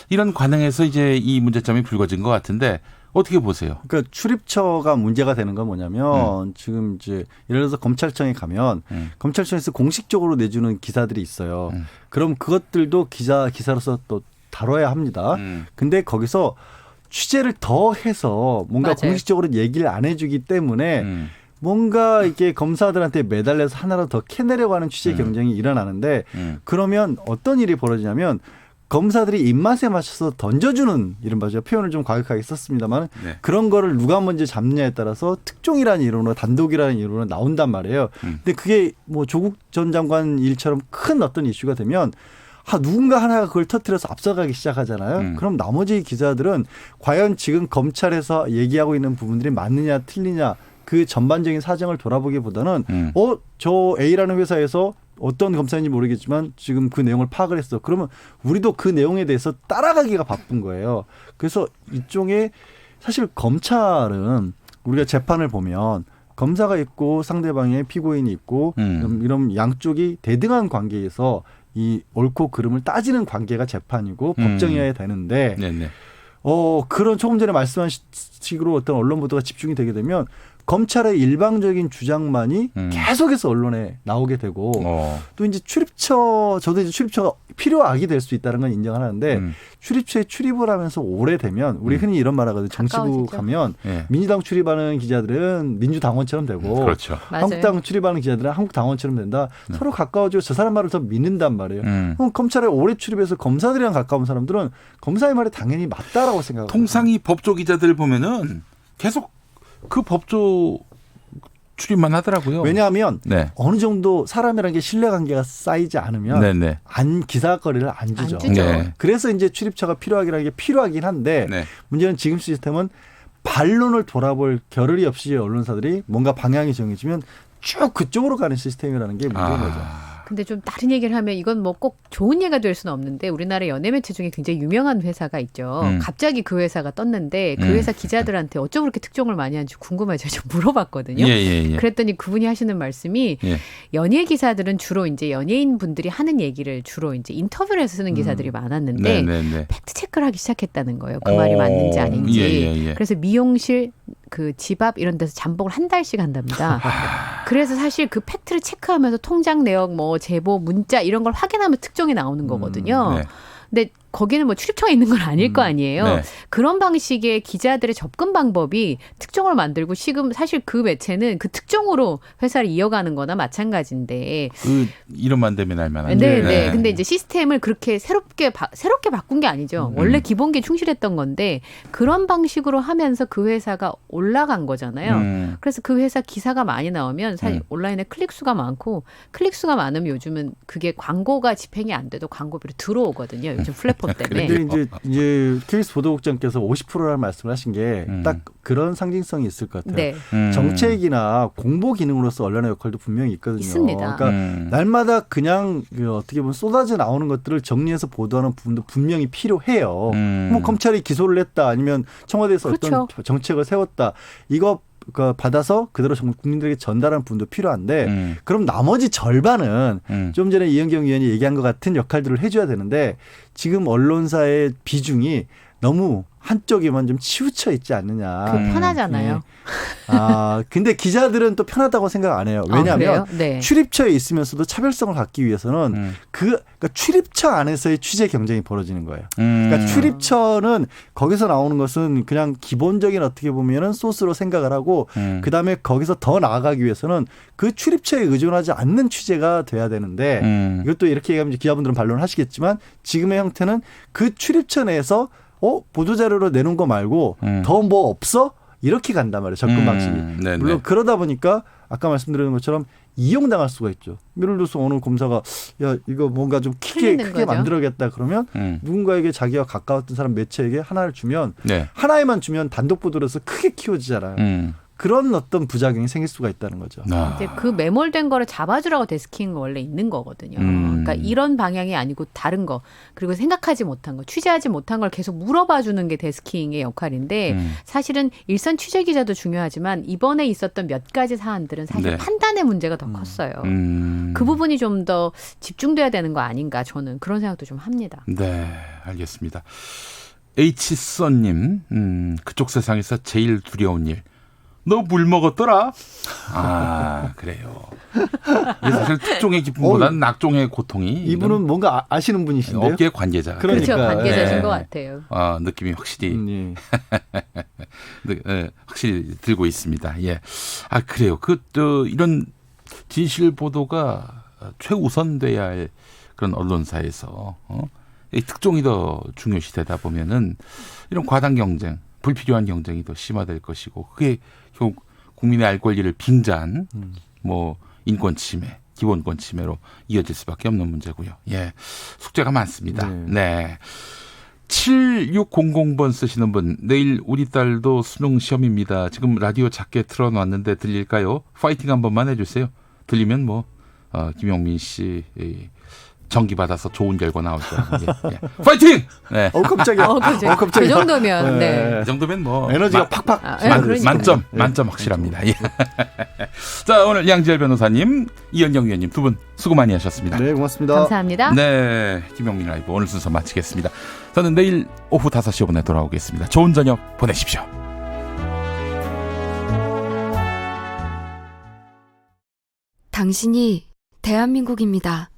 Speaker 3: 이런 관행에서 이제 이 문제점이 불거진 것 같은데 어떻게 보세요?
Speaker 14: 그러니까 출입처가 문제가 되는 건 뭐냐면 지금 이제 예를 들어서 검찰청에 가면 검찰청에서 공식적으로 내주는 기사들이 있어요. 그럼 그것들도 기사로서 또 다뤄야 합니다. 근데 거기서 취재를 더 해서 뭔가
Speaker 15: 맞아요.
Speaker 14: 공식적으로 얘기를 안 해주기 때문에 뭔가 이게 검사들한테 매달려서 하나로 더 캐내려고 하는 취재 경쟁이 일어나는데 그러면 어떤 일이 벌어지냐면 검사들이 입맛에 맞춰서 던져주는 이른바 표현을 좀 과격하게 썼습니다만
Speaker 3: 네.
Speaker 14: 그런 거를 누가 먼저 잡느냐에 따라서 특종이라는 이론으로 단독이라는 이론으로 나온단 말이에요. 근데 그게 뭐 조국 전 장관 일처럼 큰 어떤 이슈가 되면 누군가 하나가 그걸 터뜨려서 앞서가기 시작하잖아요. 그럼 나머지 기자들은 과연 지금 검찰에서 얘기하고 있는 부분들이 맞느냐 틀리냐 그 전반적인 사정을 돌아보기보다는 저 A라는 회사에서 어떤 검사인지 모르겠지만 지금 그 내용을 파악을 했어. 그러면 우리도 그 내용에 대해서 따라가기가 바쁜 거예요. 그래서 일종의 사실 검찰은 우리가 재판을 보면 검사가 있고 상대방의 피고인이 있고 이런 양쪽이 대등한 관계에서 이 옳고 그름을 따지는 관계가 재판이고 법정이어야 되는데
Speaker 3: 네네.
Speaker 14: 그런 조금 전에 말씀하신 식으로 어떤 언론 보도가 집중이 되게 되면 검찰의 일방적인 주장만이 계속해서 언론에 나오게 되고 또 이제 저도 이제 출입처가 필요악이 될 수 있다는 건 인정하는데 출입처에 출입을 하면서 오래되면 우리 흔히 이런 말 하거든요. 정치부
Speaker 15: 가까워지죠.
Speaker 14: 가면
Speaker 3: 네.
Speaker 14: 민주당 출입하는 기자들은 민주당원처럼 되고
Speaker 3: 그렇죠.
Speaker 14: 한국당 출입하는 기자들은 한국당원처럼 된다. 서로 가까워지고 저 사람 말을 더 믿는단 말이에요. 그럼 검찰에 오래 출입해서 검사들이랑 가까운 사람들은 검사의 말이 당연히 맞다라고 생각합니다.
Speaker 3: 통상 이 법조 기자들 보면은 계속 그 법조 출입만 하더라고요.
Speaker 14: 왜냐하면
Speaker 3: 네.
Speaker 14: 어느 정도 사람이라는 게 신뢰관계가 쌓이지 않으면
Speaker 3: 네네.
Speaker 14: 기사거리를 안 주죠.
Speaker 3: 네.
Speaker 14: 그래서 이제 출입처가 필요하기라는 게 필요하긴 한데
Speaker 3: 네.
Speaker 14: 문제는 지금 시스템은 반론을 돌아볼 겨를이 없이 언론사들이 뭔가 방향이 정해지면 쭉 그쪽으로 가는 시스템이라는 게 문제인 거죠.
Speaker 15: 근데 좀 다른 얘기를 하면 이건 뭐 꼭 좋은 예가 될 수는 없는데 우리나라 연예 매체 중에 굉장히 유명한 회사가 있죠. 갑자기 그 회사가 떴는데 그 회사 기자들한테 어쩜 그렇게 특종을 많이 하는지 궁금해서 좀 물어봤거든요.
Speaker 3: 예.
Speaker 15: 그랬더니 그분이 하시는 말씀이 연예 기사들은 주로 이제 연예인 분들이 하는 얘기를 주로 이제 인터뷰를 해서 쓰는 기사들이 많았는데 팩트 체크를 하기 시작했다는 거예요. 그 말이 맞는지 아닌지. 그래서 미용실 그 집 앞 이런 데서 잠복을 한 달씩 한답니다. 그래서 사실 그 팩트를 체크하면서 통장 내역 뭐 제보 문자 이런 걸 확인하면 특종이 나오는 거거든요.
Speaker 3: 네.
Speaker 15: 근데 거기는 뭐 출입처가 있는 건 아닐 거 아니에요.
Speaker 3: 네.
Speaker 15: 그런 방식의 기자들의 접근 방법이 특종을 만들고 지금 사실 그 매체는 그 특종으로 회사를 이어가는 거나 마찬가지인데.
Speaker 3: 그 이름만 되면 알만하죠.
Speaker 15: 네. 근데 이제 시스템을 그렇게 새롭게 바꾼 게 아니죠. 원래 기본기에 충실했던 건데 그런 방식으로 하면서 그 회사가 올라간 거잖아요. 그래서 그 회사 기사가 많이 나오면 사실 온라인에 클릭수가 많고 클릭수가 많으면 요즘은 그게 광고가 집행이 안 돼도 광고비로 들어오거든요. 요즘 플랫폼 때문에.
Speaker 14: 근데 이제 KBS 보도국장께서 50%라는 말씀을 하신 게 딱 그런 상징성이 있을 것 같아요.
Speaker 15: 네.
Speaker 14: 정책이나 공보 기능으로서 언론의 역할도 분명히 있거든요.
Speaker 15: 있습니다.
Speaker 14: 그러니까 날마다 그냥 어떻게 보면 쏟아져 나오는 것들을 정리해서 보도하는 부분도 분명히 필요해요. 뭐 검찰이 기소를 했다 아니면 청와대에서
Speaker 15: 그렇죠.
Speaker 14: 어떤 정책을 세웠다. 이거 받아서 그대로 정말 국민들에게 전달하는 부분도 필요한데 그럼 나머지 절반은 좀 전에 이현경 의원이 얘기한 것 같은 역할들을 해줘야 되는데 지금 언론사의 비중이 너무 한쪽에만 좀 치우쳐 있지 않느냐.
Speaker 15: 편하잖아요.
Speaker 14: 근데 기자들은 또 편하다고 생각 안 해요. 왜냐하면
Speaker 15: 네.
Speaker 14: 출입처에 있으면서도 차별성을 갖기 위해서는 그러니까 출입처 안에서의 취재 경쟁이 벌어지는 거예요. 그러니까 출입처는 거기서 나오는 것은 그냥 기본적인 어떻게 보면은 소스로 생각을 하고 그다음에 거기서 더 나아가기 위해서는 그 출입처에 의존하지 않는 취재가 돼야 되는데 이것도 이렇게 얘기하면 기자분들은 반론을 하시겠지만 지금의 형태는 그 출입처 내에서 보도자료로 내놓은 거 말고 더 뭐 없어? 이렇게 간단 말이에요. 접근 방식이.
Speaker 3: 네네.
Speaker 14: 물론 그러다 보니까 아까 말씀드린 것처럼 이용당할 수가 있죠. 예를 들어서 어느 검사가 야 이거 뭔가 좀 크게 만들어야겠다 그러면 누군가에게 자기와 가까웠던 사람 매체에게 하나를 주면 하나에만 주면 단독 보도로서 크게 키워지잖아요. 그런 어떤 부작용이 생길 수가 있다는 거죠.
Speaker 15: 이제 그 매몰된 거를 잡아주라고 데스킹 원래 있는 거거든요. 그러니까 이런 방향이 아니고 다른 거 그리고 생각하지 못한 거 취재하지 못한 걸 계속 물어봐주는 게 데스킹의 역할인데 사실은 일선 취재 기자도 중요하지만 이번에 있었던 몇 가지 사안들은 사실 판단의 문제가 더 컸어요. 그 부분이 좀 더 집중돼야 되는 거 아닌가 저는 그런 생각도 좀 합니다.
Speaker 3: 네, 알겠습니다. H선님, 그쪽 세상에서 제일 두려운 일. 너 물 먹었더라? 아, 그래요. 이게 사실 특종의 기쁨보다는 낙종의 고통이.
Speaker 14: 이분은 뭔가 아시는 분이신데요?
Speaker 3: 업계 관계자.
Speaker 15: 그렇죠. 관계자신 것 같아요.
Speaker 3: 느낌이 확실히. 확실히 들고 있습니다. 예. 아, 그래요. 이런 진실 보도가 최우선돼야 할 그런 언론사에서, 이 특종이 더 중요시되다 보면은 이런 과당 경쟁, 불필요한 경쟁이 더 심화될 것이고, 그게 결국 국민의 알 권리를 빙자한 인권 침해, 기본권 침해로 이어질 수밖에 없는 문제고요. 예, 숙제가 많습니다. 네. 7600번 쓰시는 분, 내일 우리 딸도 수능 시험입니다. 지금 라디오 작게 틀어놨는데 들릴까요? 파이팅 한 번만 해주세요. 들리면 김용민 씨 정기 받아서 좋은 결과 나올 거예요. 예. 파이팅! 네.
Speaker 14: 깜짝이야.
Speaker 15: 깜짝이야. 그 정도면,
Speaker 3: 네. 이 정도면
Speaker 14: 에너지가 팍팍.
Speaker 3: 만점 확실합니다. 예. 자, 오늘 양지열 변호사님, 이현정 위원님 두 분 수고 많이 하셨습니다.
Speaker 14: 네, 고맙습니다.
Speaker 15: 감사합니다.
Speaker 3: 네, 김용민 라이브 오늘 순서 마치겠습니다. 저는 내일 오후 5시 5분에 돌아오겠습니다. 좋은 저녁 보내십시오.
Speaker 16: 당신이 대한민국입니다.